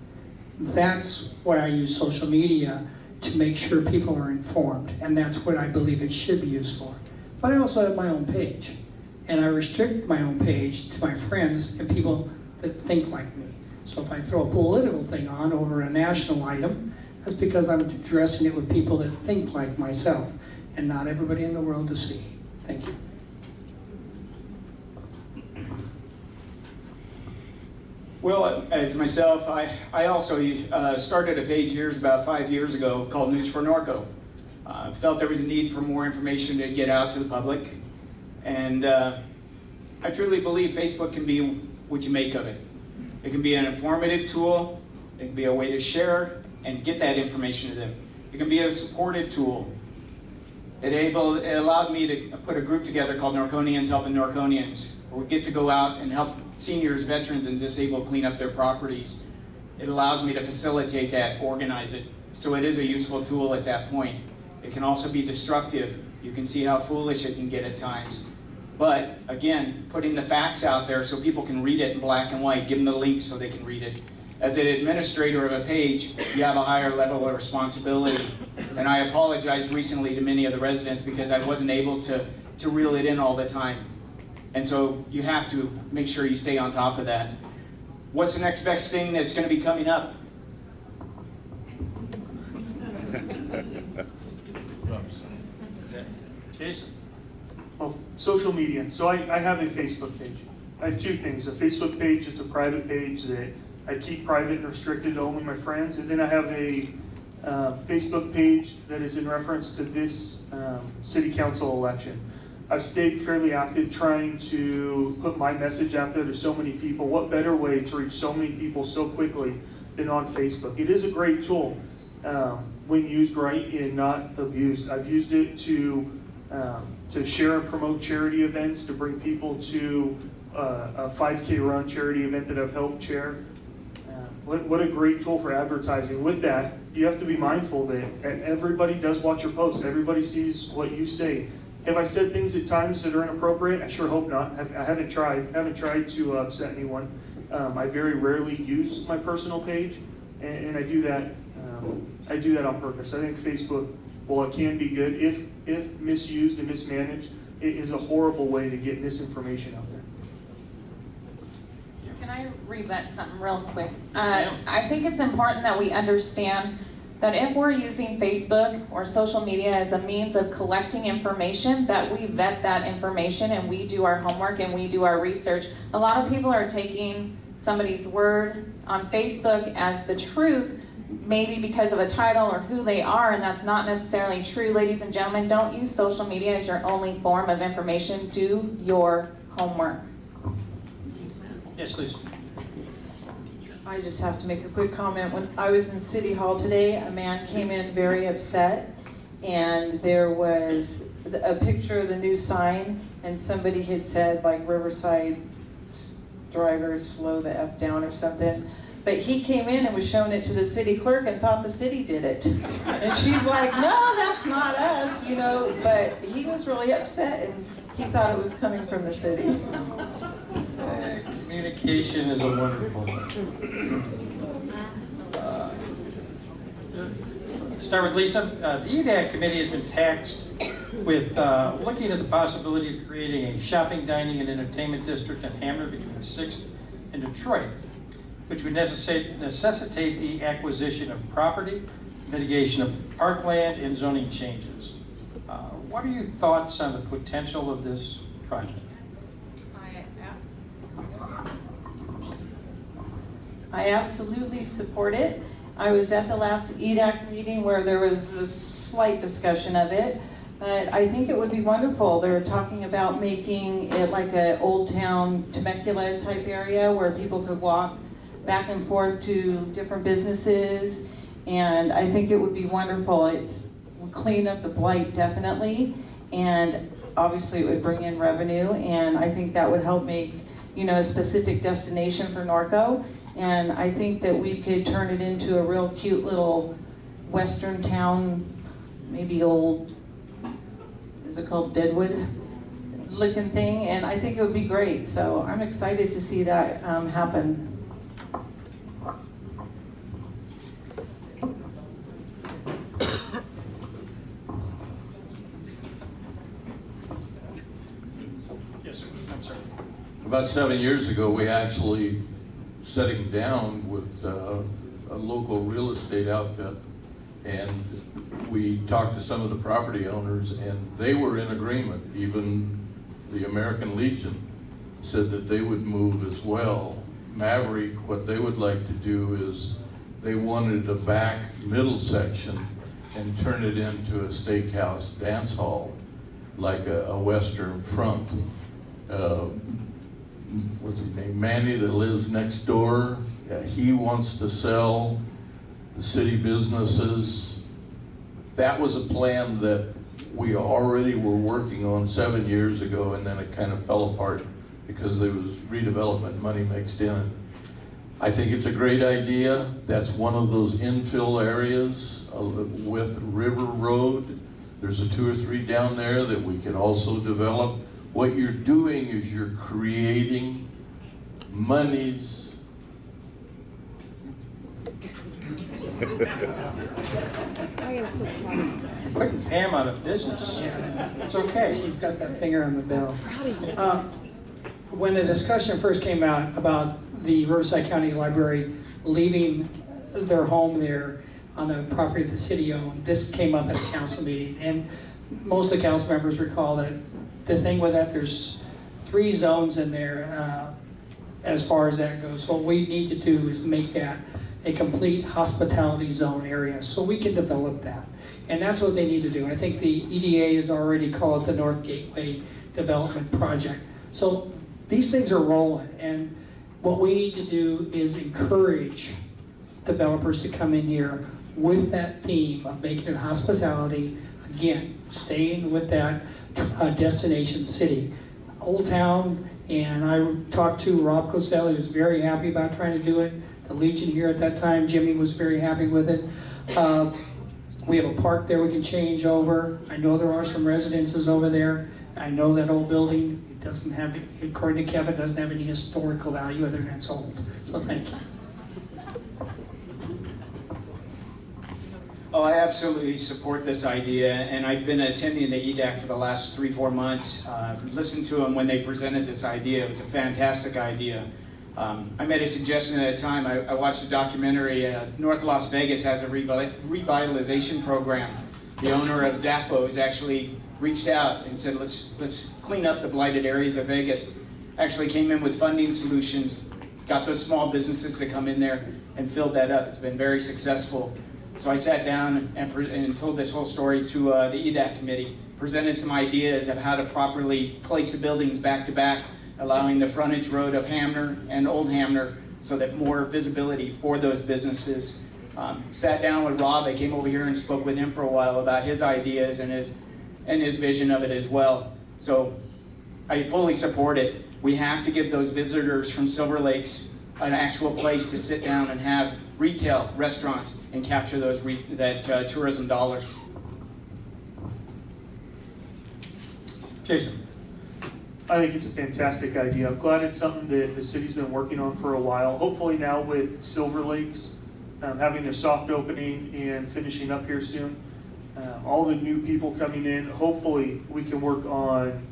That's why I use social media, to make sure people are informed, and that's what I believe it should be used for. But I also have my own page, and I restrict my own page to my friends and people that think like me. So if I throw a political thing on over a national item, that's because I'm addressing it with people that think like myself, and not everybody in the world to see. Thank you. Well, as myself, I also started a page about 5 years ago called News for Norco. Felt there was a need for more information to get out to the public. And I truly believe Facebook can be what you make of it. It can be an informative tool. It can be a way to share and get that information to them. It can be a supportive tool. It allowed me to put a group together called Norconians Helping Norconians, where we get to go out and help seniors, veterans, and disabled clean up their properties. It allows me to facilitate that, organize it. So it is a useful tool at that point. It can also be destructive. You can see how foolish it can get at times. But again, putting the facts out there so people can read it in black and white, give them the link so they can read it. As an administrator of a page, you have a higher level of responsibility. And I apologized recently to many of the residents because I wasn't able to reel it in all the time. And so you have to make sure you stay on top of that. What's the next best thing that's going to be coming up? Jason? Well, social media. So I have a Facebook page. I have 2 things. A Facebook page, it's a private page that I keep private and restricted to only my friends. And then I have a Facebook page that is in reference to this city council election. I've stayed fairly active trying to put my message out there to so many people. What better way to reach so many people so quickly than on Facebook? It is a great tool when used right and not abused. I've used it to share and promote charity events, to bring people to a 5K run charity event that I've helped chair. What a great tool for advertising. With that, you have to be mindful that everybody does watch your posts. Everybody sees what you say. Have I said things at times that are inappropriate? I sure hope not. I haven't tried to upset anyone. I very rarely use my personal page, and I do that. I do that on purpose. I think Facebook, while it can be good, if misused and mismanaged, it is a horrible way to get misinformation out there. Can I rebut something real quick? I think it's important that we understand that if we're using Facebook or social media as a means of collecting information, that we vet that information and we do our homework and we do our research. A lot of people are taking somebody's word on Facebook as the truth, maybe because of a title or who they are, and that's not necessarily true. Ladies and gentlemen, don't use social media as your only form of information. Do your homework. Yes, Lisa. I just have to make a quick comment. When I was in City Hall today, a man came in very upset, and there was a picture of the new sign, and somebody had said, like, Riverside drivers slow the F down or something. But he came in and was showing it to the city clerk and thought the city did it. And she's like, no, that's not us, you know. But he was really upset, and he thought it was coming from the city. Communication is a wonderful thing. Start with Lisa. The EDAC committee has been tasked with looking at the possibility of creating a shopping, dining, and entertainment district in Hamner between 6th and Detroit, which would necessitate the acquisition of property, mitigation of parkland, and zoning changes. What are your thoughts on the potential of this project? I absolutely support it. I was at the last EDAC meeting where there was a slight discussion of it, but I think it would be wonderful. They're talking about making it like an Old Town Temecula type area where people could walk back and forth to different businesses, and I think it would be wonderful. It's would clean up the blight definitely, and obviously it would bring in revenue, and I think that would help make, you know, a specific destination for Norco. And I think that we could turn it into a real cute little western town, maybe old, is it called Deadwood looking thing, and I think it would be great. So I'm excited to see that happen. Yes, sir. I'm sorry. About 7 years ago, we actually sitting down with a local real estate outfit, and we talked to some of the property owners, and they were in agreement. Even the American Legion said that they would move as well. Maverick, what they would like to do is they wanted a back middle section and turn it into a steakhouse dance hall, like a Western front. What's his name? Manny, that lives next door. He wants to sell the city businesses. That was a plan that we already were working on 7 years ago, and then it kind of fell apart because there was redevelopment money mixed in it. I think it's a great idea. That's one of those infill areas with River Road. There's a 2 or 3 down there that we can also develop. What you're doing is you're creating monies. Putting Pam out of business. It's okay. She's got that finger on the bell. When the discussion first came out about the Riverside County Library leaving their home there on the property the city owned, this came up at a council meeting, and most of the council members recall that the thing with that, there's 3 zones in there as far as that goes. What we need to do is make that a complete hospitality zone area so we can develop that. And that's what they need to do. I think the EDA has already called it the North Gateway Development Project. So these things are rolling, and what we need to do is encourage developers to come in here with that theme of making it hospitality, again, staying with that destination city. Old Town, and I talked to Rob Cosell, he was very happy about trying to do it. The Legion here at that time, Jimmy was very happy with it. We have a park there we can change over. I know there are some residences over there. I know that old building, it doesn't have, according to Kevin, it doesn't have any historical value other than it's old. So thank you. Oh, I absolutely support this idea, and I've been attending the EDAC for the last 3-4 months. Listened to them when they presented this idea. It was a fantastic idea. I made a suggestion at a time. I watched a documentary. North Las Vegas has a revitalization program. The owner of Zappos actually reached out and said, let's clean up the blighted areas of Vegas. Actually came in with funding solutions, got those small businesses to come in there and filled that up. It's been very successful. So I sat down and told this whole story to the EDAC committee, presented some ideas of how to properly place the buildings back to back, allowing the frontage road of Hamner and Old Hamner so that more visibility for those businesses. Sat down with Rob. I came over here and spoke with him for a while about his ideas and his vision of it as well. So I fully support it. We have to give those visitors from Silver Lakes an actual place to sit down and have retail, restaurants, and capture those tourism dollars. Jason. I think it's a fantastic idea. I'm glad it's something that the city's been working on for a while. Hopefully now with Silver Lakes having their soft opening and finishing up here soon, all the new people coming in, hopefully we can work on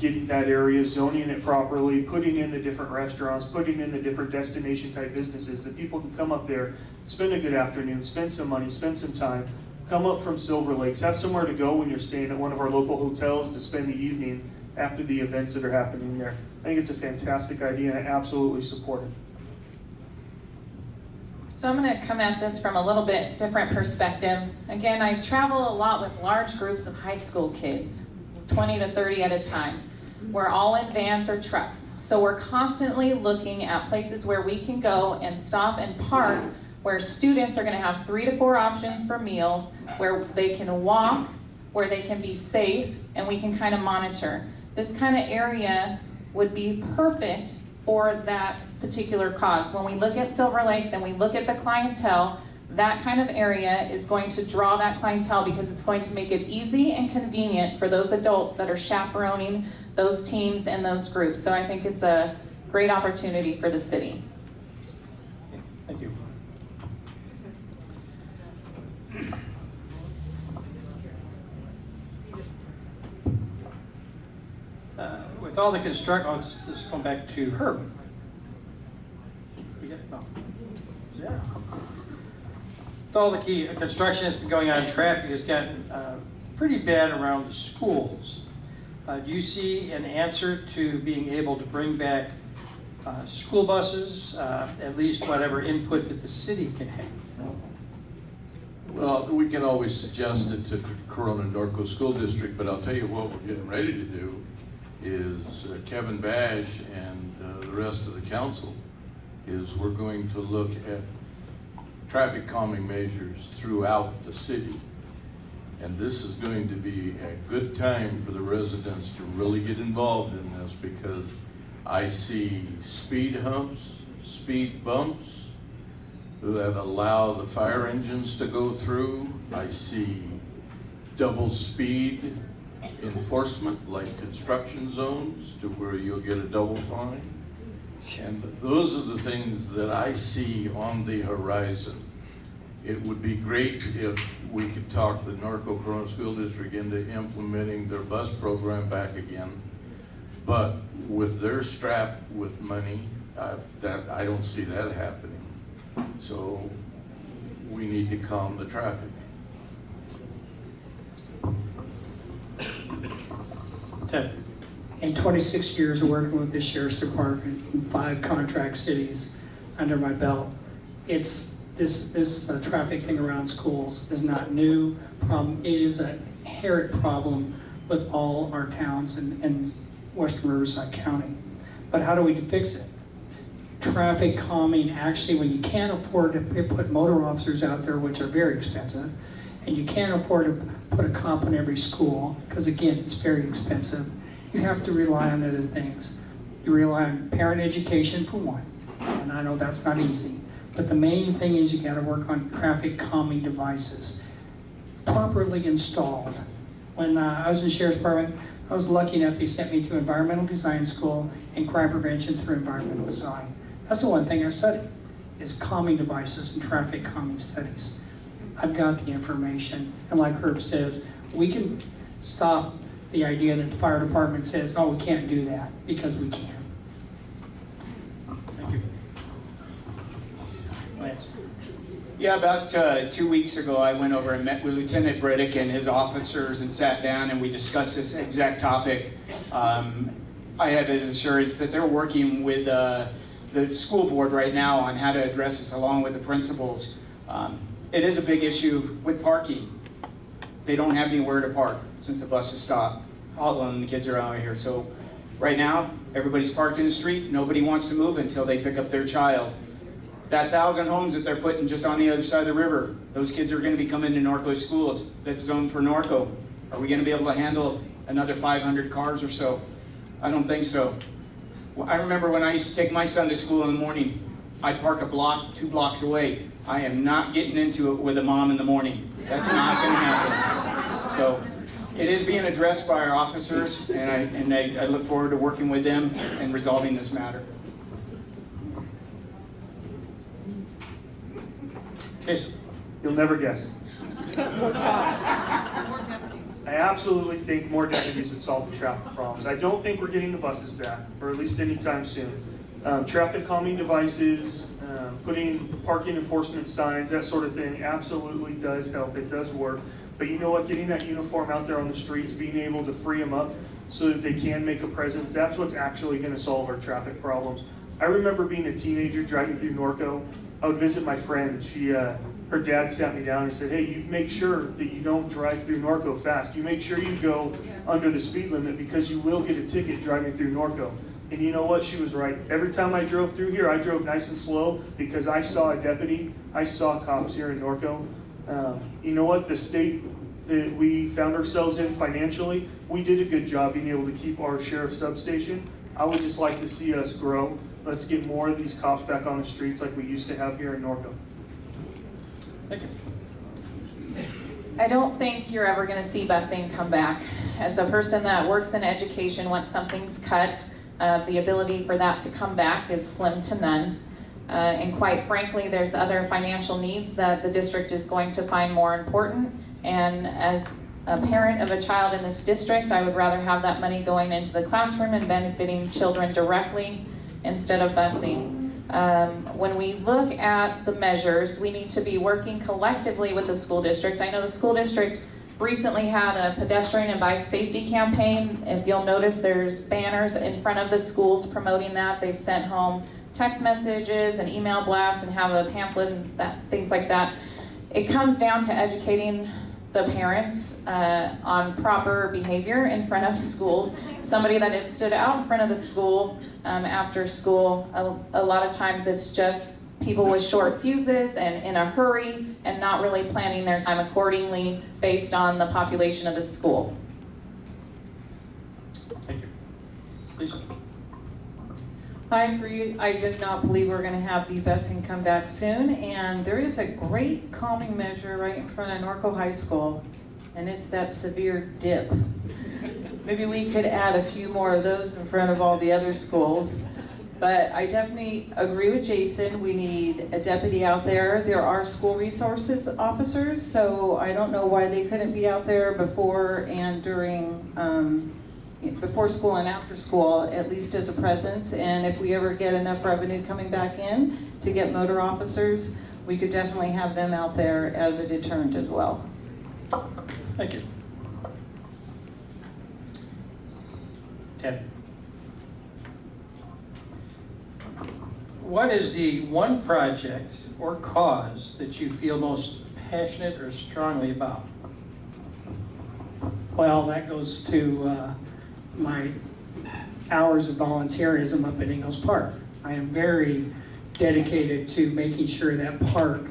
getting that area, zoning it properly, putting in the different restaurants, putting in the different destination type businesses that people can come up there, spend a good afternoon, spend some money, spend some time, come up from Silver Lakes, have somewhere to go when you're staying at one of our local hotels to spend the evening after the events that are happening there. I think it's a fantastic idea and I absolutely support it. So I'm going to come at this from a little bit different perspective. Again, I travel a lot with large groups of high school kids, 20 to 30 at a time. We're all in vans or trucks. So we're constantly looking at places where we can go and stop and park, where students are going to have 3 to 4 options for meals, where they can walk, where they can be safe, and we can kind of monitor. This kind of area would be perfect for that particular cause. When we look at Silver Lakes and we look at the clientele, that kind of area is going to draw that clientele because it's going to make it easy and convenient for those adults that are chaperoning those teams and those groups. So I think it's a great opportunity for the city. Thank you. With all the construction, let's go back to Herb. No. Yeah. With all the key construction that's been going on, traffic has gotten pretty bad around the schools. Do you see an answer to being able to bring back school buses, at least whatever input that the city can have? Well, we can always suggest it to Corona Norco School District, but I'll tell you what we're getting ready to do is Kevin Bash and the rest of the council is we're going to look at traffic calming measures throughout the city. And this is going to be a good time for the residents to really get involved in this because I see speed humps, speed bumps that allow the fire engines to go through. I see double speed enforcement like construction zones to where you'll get a double fine. And those are the things that I see on the horizon. It would be great if we could talk the Norco Corona School District into implementing their bus program back again. But with their strap with money, that I don't see that happening. So we need to calm the traffic. Ted. In 26 years of working with the Sheriff's Department in 5 contract cities under my belt, it's this traffic thing around schools is not new. It is an inherent problem with all our towns in Western Riverside County. But how do we fix it? Traffic calming, actually, when you can't afford to put motor officers out there, which are very expensive, and you can't afford to put a cop in every school, because again, it's very expensive, you have to rely on other things. You rely on parent education for one, and I know that's not easy, but the main thing is you gotta work on traffic calming devices, properly installed. When I was in the Sheriff's Department, I was lucky enough they sent me to environmental design school and crime prevention through environmental design. That's the one thing I studied, is calming devices and traffic calming studies. I've got the information, and like Herb says, we can stop the idea that the fire department says, oh, we can't do that, because we can. Thank you. Lance. Yeah, about 2 weeks ago, I went over and met with Lieutenant Briddick and his officers and sat down and we discussed this exact topic. I had an assurance that they're working with the school board right now on how to address this along with the principals. It is a big issue with parking. They don't have anywhere to park since the buses stop. All of them, the kids are out here. So right now, everybody's parked in the street. Nobody wants to move until they pick up their child. That 1,000 homes that they're putting just on the other side of the river, those kids are going to be coming to Norco schools. That's zoned for Norco. Are we going to be able to handle another 500 cars or so? I don't think so. I remember when I used to take my son to school in the morning, I'd park a block, 2 blocks away. I am not getting into it with a mom in the morning. That's not going to happen. So it is being addressed by our officers, and I look forward to working with them and resolving this matter. Jason. You'll never guess. More cops. I absolutely think more deputies would solve the traffic problems. I don't think we're getting the buses back, or at least anytime soon. Traffic calming devices, putting parking enforcement signs, that sort of thing absolutely does help. It does work. But you know what? Getting that uniform out there on the streets, being able to free them up so that they can make a presence, that's what's actually going to solve our traffic problems. I remember being a teenager driving through Norco. I would visit my friend. Her dad sat me down and said, hey, you make sure that you don't drive through Norco fast. You make sure you go under the speed limit because you will get a ticket driving through Norco. And you know what? She was right. Every time I drove through here, I drove nice and slow because I saw a deputy. I saw cops here in Norco. You know what? The state that we found ourselves in financially, we did a good job being able to keep our sheriff's substation. I would just like to see us grow. Let's get more of these cops back on the streets like we used to have here in Norco. Thank you. I don't think you're ever going to see busing come back. As a person that works in education, once something's cut, the ability for that to come back is slim to none. And quite frankly, there's other financial needs that the district is going to find more important. And as a parent of a child in this district, I would rather have that money going into the classroom and benefiting children directly instead of busing. When we look at the measures, we need to be working collectively with the school district. I know the school district recently had a pedestrian and bike safety campaign. If you'll notice, there's banners in front of the schools promoting that. They've sent home text messages and email blasts and have a pamphlet and things like that. It comes down to educating the parents on proper behavior in front of schools. Somebody that has stood out in front of the school after school, a lot of times it's just people with short fuses and in a hurry and not really planning their time accordingly based on the population of the school. Thank you. Lisa. I agree. I do not believe we're going to have the busing come back soon. And there is a great calming measure right in front of Norco High School, and it's that severe dip. Maybe we could add a few more of those in front of all the other schools. But I definitely agree with Jason. We need a deputy out there. There are school resources officers, so I don't know why they couldn't be out there before and during before school and after school, at least as a presence. And if we ever get enough revenue coming back in to get motor officers, we could definitely have them out there as a deterrent as well. Thank you. Ted. What is the one project or cause that you feel most passionate or strongly about? Well, that goes to my hours of volunteerism up at Ingalls Park. I am very dedicated to making sure that park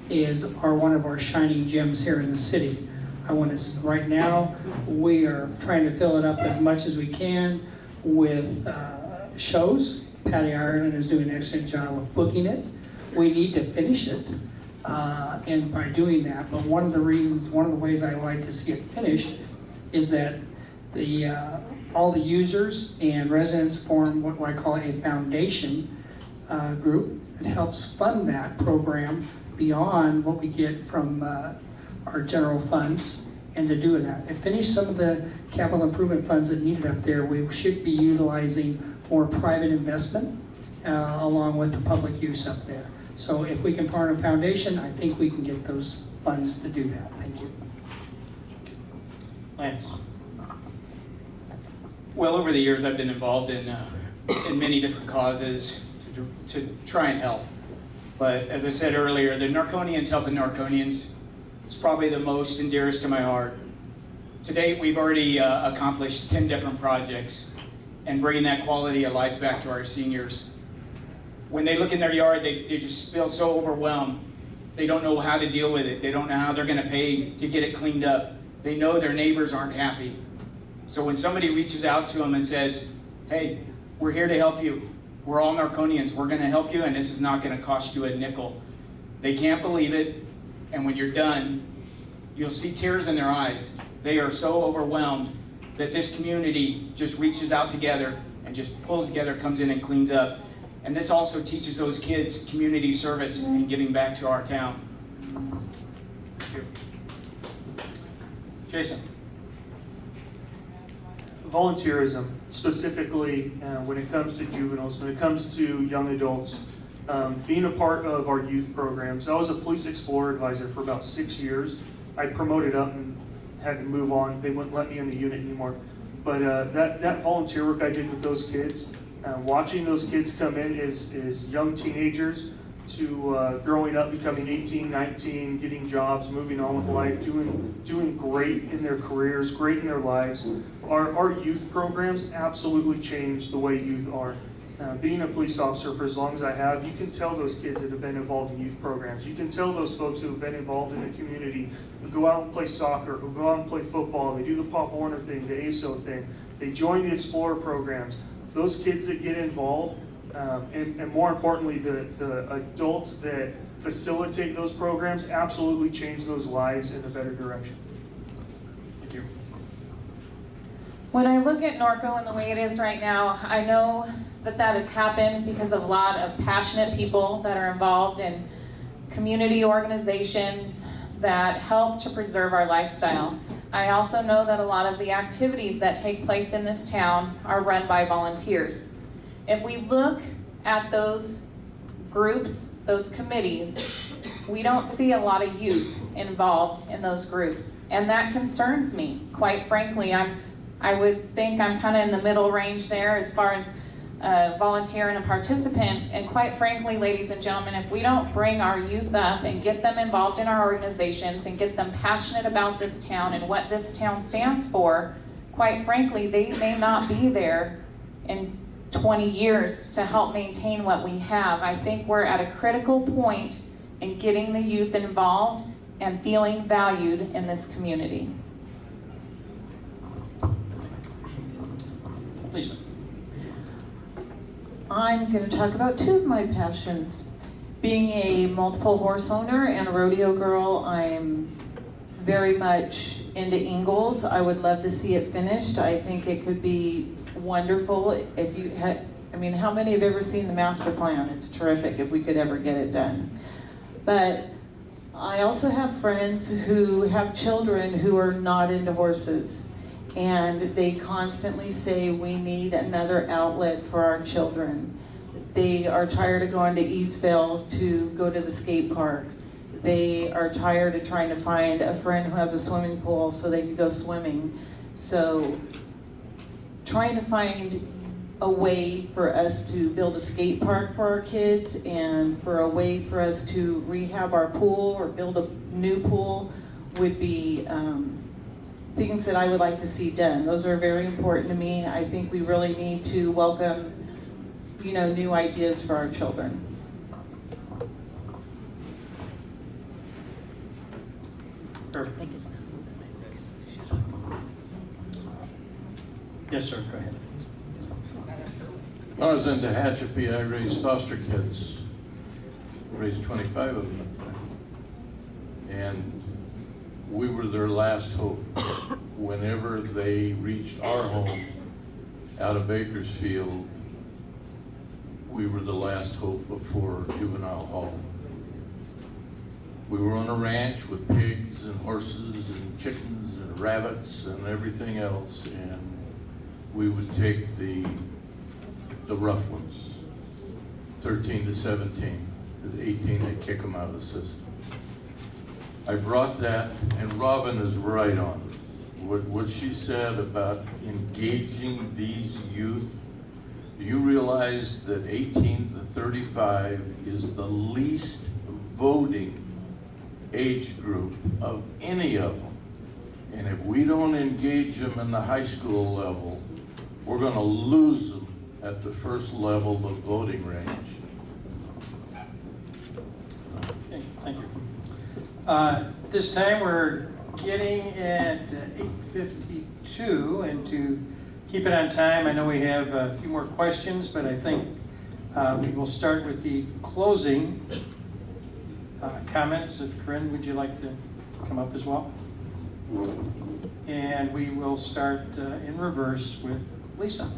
is one of our shining gems here in the city. Right now, we are trying to fill it up as much as we can with shows. Patty Ireland is doing an excellent job of booking it. We need to finish it, and by doing that, but one of the ways I like to see it finished is that all the users and residents form what I call a foundation group that helps fund that program beyond what we get from our general funds, and to do that. And finish some of the capital improvement funds that needed up there. We should be utilizing more private investment along with the public use up there. So if we can form a foundation, I think we can get those funds to do that. Thank you. Lance. Well, over the years, I've been involved in many different causes to try and help. But as I said earlier, the Norconians helping Norconians is probably the most and dearest to my heart. To date, we've already accomplished 10 different projects and bringing that quality of life back to our seniors. When they look in their yard, they just feel so overwhelmed. They don't know how to deal with it. They don't know how they're going to pay to get it cleaned up. They know their neighbors aren't happy. So when somebody reaches out to them and says, hey, we're here to help you. We're all Norconians. We're going to help you, and this is not going to cost you a nickel. They can't believe it, and when you're done, you'll see tears in their eyes. They are so overwhelmed that this community just reaches out together and just pulls together, comes in and cleans up. And this also teaches those kids community service and giving back to our town. Thank you. Jason. Volunteerism, specifically when it comes to juveniles, when it comes to young adults, being a part of our youth programs. I was a police explorer advisor for about 6 years. I promoted up and had to move on. They wouldn't let me in the unit anymore. But that volunteer work I did with those kids, watching those kids come in as young teenagers, growing up, becoming 18, 19, getting jobs, moving on with life, doing great in their careers, great in their lives. Our youth programs absolutely change the way youth are. Being a police officer for as long as I have, you can tell those kids that have been involved in youth programs. You can tell those folks who have been involved in the community, who go out and play soccer, who go out and play football, they do the Pop Warner thing, the ASO thing, they join the Explorer programs. Those kids that get involved, and more importantly, the adults that facilitate those programs absolutely change those lives in a better direction. Thank you. When I look at Norco and the way it is right now, I know that has happened because of a lot of passionate people that are involved in community organizations that help to preserve our lifestyle. I also know that a lot of the activities that take place in this town are run by volunteers. If we look at those groups, those committees, we don't see a lot of youth involved in those groups, and that concerns me. Quite frankly, I would think I'm kind of in the middle range there as far as a volunteer and a participant, and quite frankly, ladies and gentlemen, if we don't bring our youth up and get them involved in our organizations and get them passionate about this town and what this town stands for, quite frankly, they may not be there in 20 years to help maintain what we have. I think we're at a critical point in getting the youth involved and feeling valued in this community. Lisa. I'm going to talk about two of my passions. Being a multiple horse owner and a rodeo girl, I'm very much into Ingalls. I would love to see it finished. I think it could be wonderful if you had, I mean, how many have ever seen the master plan? It's terrific if we could ever get it done. But I also have friends who have children who are not into horses. And they constantly say we need another outlet for our children. They are tired of going to Eastvale to go to the skate park. They are tired of trying to find a friend who has a swimming pool so they can go swimming. So trying to find a way for us to build a skate park for our kids and for a way for us to rehab our pool or build a new pool would be things that I would like to see done. Those are very important to me. I think we really need to welcome, new ideas for our children. Yes, sir, go ahead. When I was in Tehachapi, I raised foster kids. Raised 25 of them. And we were their last hope. Whenever they reached our home out of Bakersfield, we were the last hope before juvenile hall. We were on a ranch with pigs and horses and chickens and rabbits and everything else, and we would take the rough ones, 13 to 17, to 18, they'd kick them out of the system. I brought that, and Robin is right on. What she said about engaging these youth, do you realize that 18 to 35 is the least voting age group of any of them? And if we don't engage them in the high school level, we're going to lose them at the first level of voting range. Okay, thank you. This time we're getting at 8:52, and to keep it on time, I know we have a few more questions, but I think we will start with the closing comments. If Corinne, would you like to come up as well? And we will start in reverse with Lisa.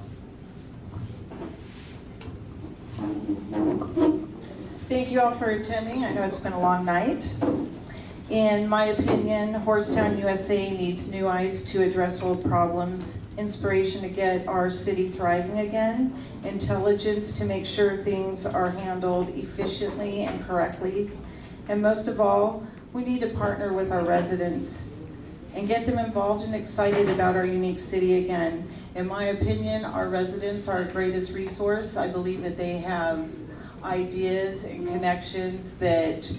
Thank you all for attending. I know it's been a long night. In my opinion, Horsetown, USA needs new eyes to address old problems, inspiration to get our city thriving again, intelligence to make sure things are handled efficiently and correctly, and most of all, we need to partner with our residents and get them involved and excited about our unique city again. In my opinion, our residents are our greatest resource. I believe that they have ideas and connections that,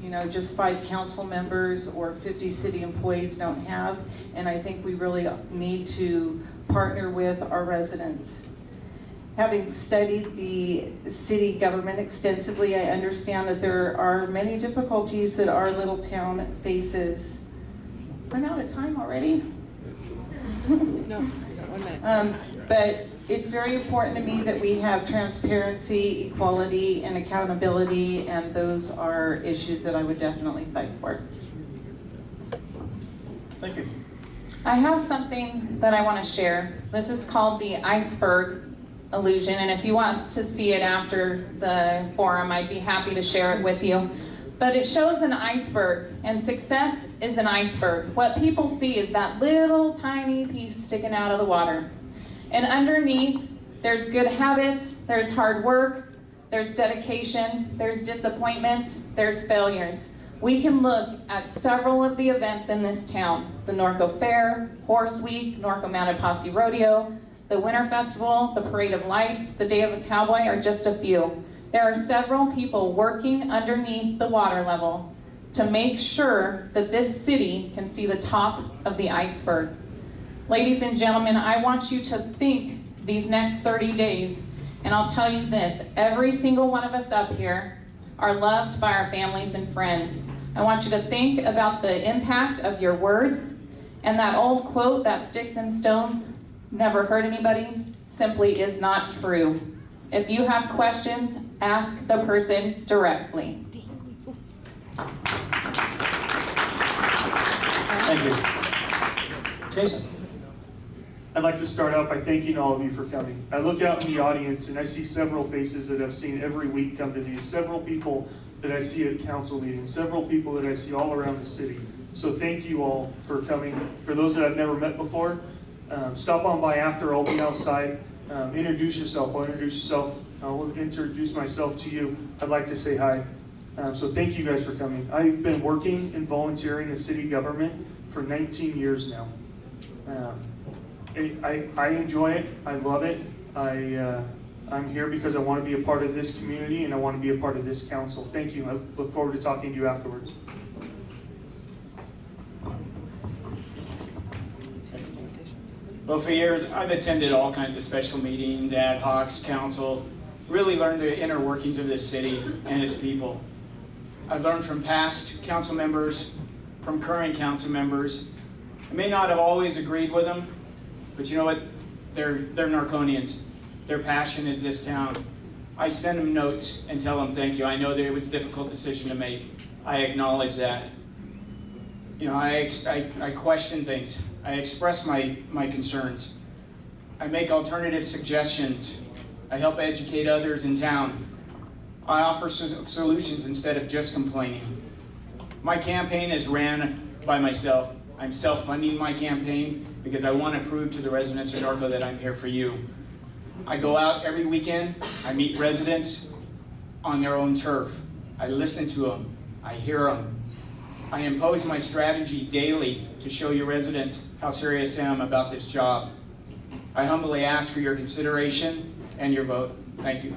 you know, just 5 council members or 50 city employees don't have. And I think we really need to partner with our residents. Having studied the city government extensively, I understand that there are many difficulties that our little town faces. I'm out of time already. No, 1 minute. But it's very important to me that we have transparency, equality, and accountability, and those are issues that I would definitely fight for. Thank you. I have something that I want to share. This is called the iceberg illusion, and if you want to see it after the forum, I'd be happy to share it with you. But it shows an iceberg, and success is an iceberg. What people see is that little tiny piece sticking out of the water. And underneath, there's good habits, there's hard work, there's dedication, there's disappointments, there's failures. We can look at several of the events in this town: the Norco Fair, Horse Week, Norco Mounted Posse Rodeo, the Winter Festival, the Parade of Lights, the Day of the Cowboy are just a few. There are several people working underneath the water level to make sure that this city can see the top of the iceberg. Ladies and gentlemen, I want you to think these next 30 days, and I'll tell you this, every single one of us up here are loved by our families and friends. I want you to think about the impact of your words, and that old quote, that sticks and stones never hurt anybody, simply is not true. If you have questions, ask the person directly. Thank you. Jason. I'd like to start out by thanking all of you for coming. I look out in the audience and I see several faces that I've seen every week come to these, several people that I see at council meetings, several people that I see all around the city. So thank you all for coming. For those that I've never met before, stop on by after. I'll be outside. Introduce yourself. I'll introduce myself to you. I'd like to say hi. So thank you guys for coming. I've been working and volunteering in city government for 19 years now. I enjoy it. I love it. I'm here because I want to be a part of this community and I want to be a part of this council. Thank you. I look forward to talking to you afterwards. Well, for years, I've attended all kinds of special meetings, ad hocs, council, really learned the inner workings of this city and its people. I've learned from past council members, from current council members. I may not have always agreed with them, but you know what? They're Norconians. Their passion is this town. I send them notes and tell them thank you. I know that it was a difficult decision to make. I acknowledge that. You know, I question things. I express my concerns. I make alternative suggestions. I help educate others in town. I offer solutions instead of just complaining. My campaign is ran by myself. I'm self-funding my campaign because I want to prove to the residents of Norco that I'm here for you. I go out every weekend. I meet residents on their own turf. I listen to them. I hear them. I impose my strategy daily to show you residents how serious I am about this job. I humbly ask for your consideration and your vote. Thank you.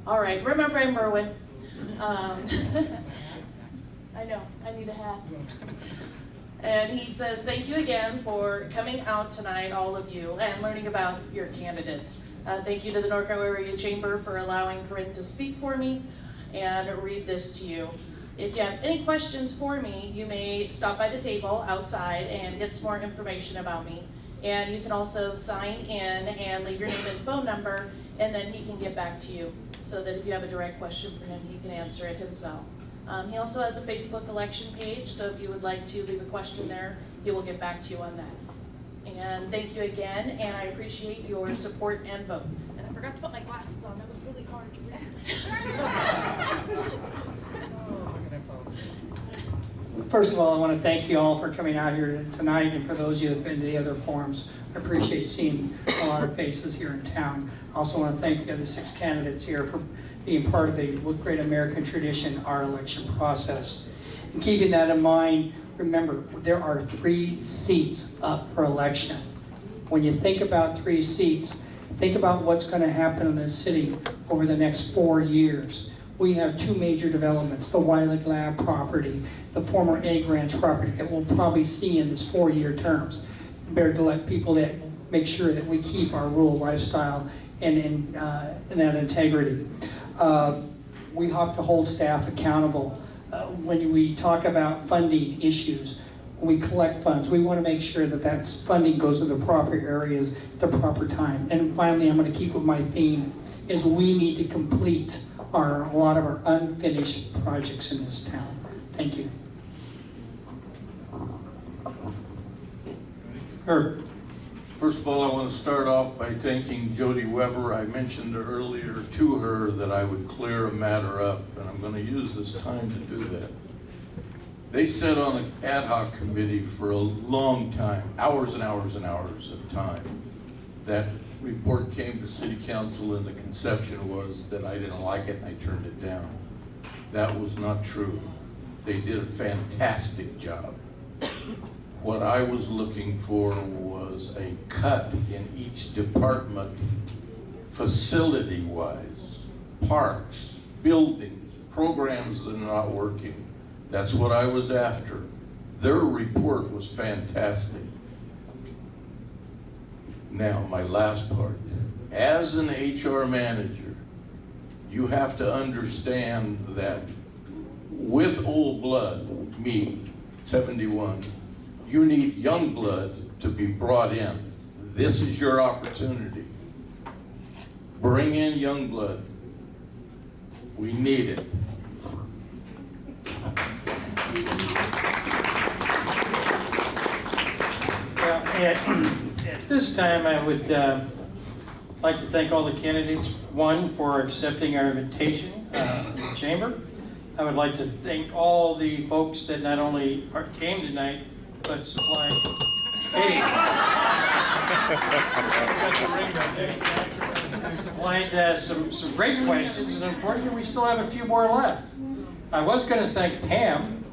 All right, remember I'm Merwin. I know, I need a hat. And he says, thank you again for coming out tonight, all of you, and learning about your candidates. Thank you to the Norco Area Chamber for allowing Corinne to speak for me and read this to you. If you have any questions for me, you may stop by the table outside and get some more information about me. And you can also sign in and leave your name and phone number, and then he can get back to you so that if you have a direct question for him, he can answer it himself. He also has a Facebook election page, so if you would like to leave a question there, he will get back to you on that. And thank you again, and I appreciate your support and vote. And I forgot to put my glasses on. That was really hard to read. First of all, I want to thank you all for coming out here tonight, and for those of you that have been to the other forums. I appreciate seeing a lot of faces here in town. I also want to thank the other 6 candidates here for being part of the great American tradition, our election process. And keeping that in mind, remember, there are 3 seats up for election. When you think about 3 seats, think about what's going to happen in this city over the next 4 years. We have 2 major developments, the Wiley Lab property, the former Egg Ranch property that we'll probably see in this 4-year terms. Better to let people that make sure that we keep our rural lifestyle and that integrity. We have to hold staff accountable. When we talk about funding issues, when we collect funds, we want to make sure that that funding goes to the proper areas at the proper time. And finally, I'm going to keep with my theme, is we need to complete a lot of our unfinished projects in this town. Thank you. Herb. First of all, I want to start off by thanking Jody Weber. I mentioned earlier to her that I would clear a matter up, and I'm going to use this time to do that. They sat on an ad hoc committee for a long time, hours and hours and hours of time. That report came to City Council, and the conception was that I didn't like it and I turned it down. That was not true. They did a fantastic job. What I was looking for was a cut in each department, facility-wise, parks, buildings, programs that are not working. That's what I was after. Their report was fantastic. Now, my last part. As an HR manager, you have to understand that with old blood, me, 71, you need young blood to be brought in. This is your opportunity. Bring in young blood. We need it. Well, at this time, I would like to thank all the candidates, one, for accepting our invitation to the chamber. I would like to thank all the folks that not only came tonight, but supplied supplied some great questions, and unfortunately we still have a few more left. I was going to thank Pam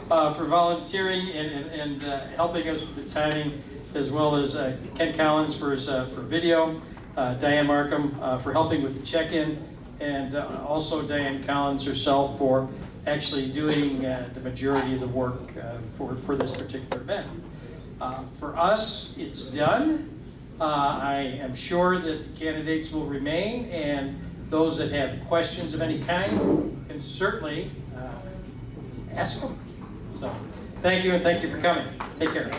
for volunteering and helping us with the timing, as well as Ken Collins for video, Diane Markham for helping with the check-in, and also Diane Collins herself for actually doing the majority of the work for this particular event. For us, it's done. I am sure that the candidates will remain, and those that have questions of any kind can certainly ask them. So, thank you, and thank you for coming. Take care.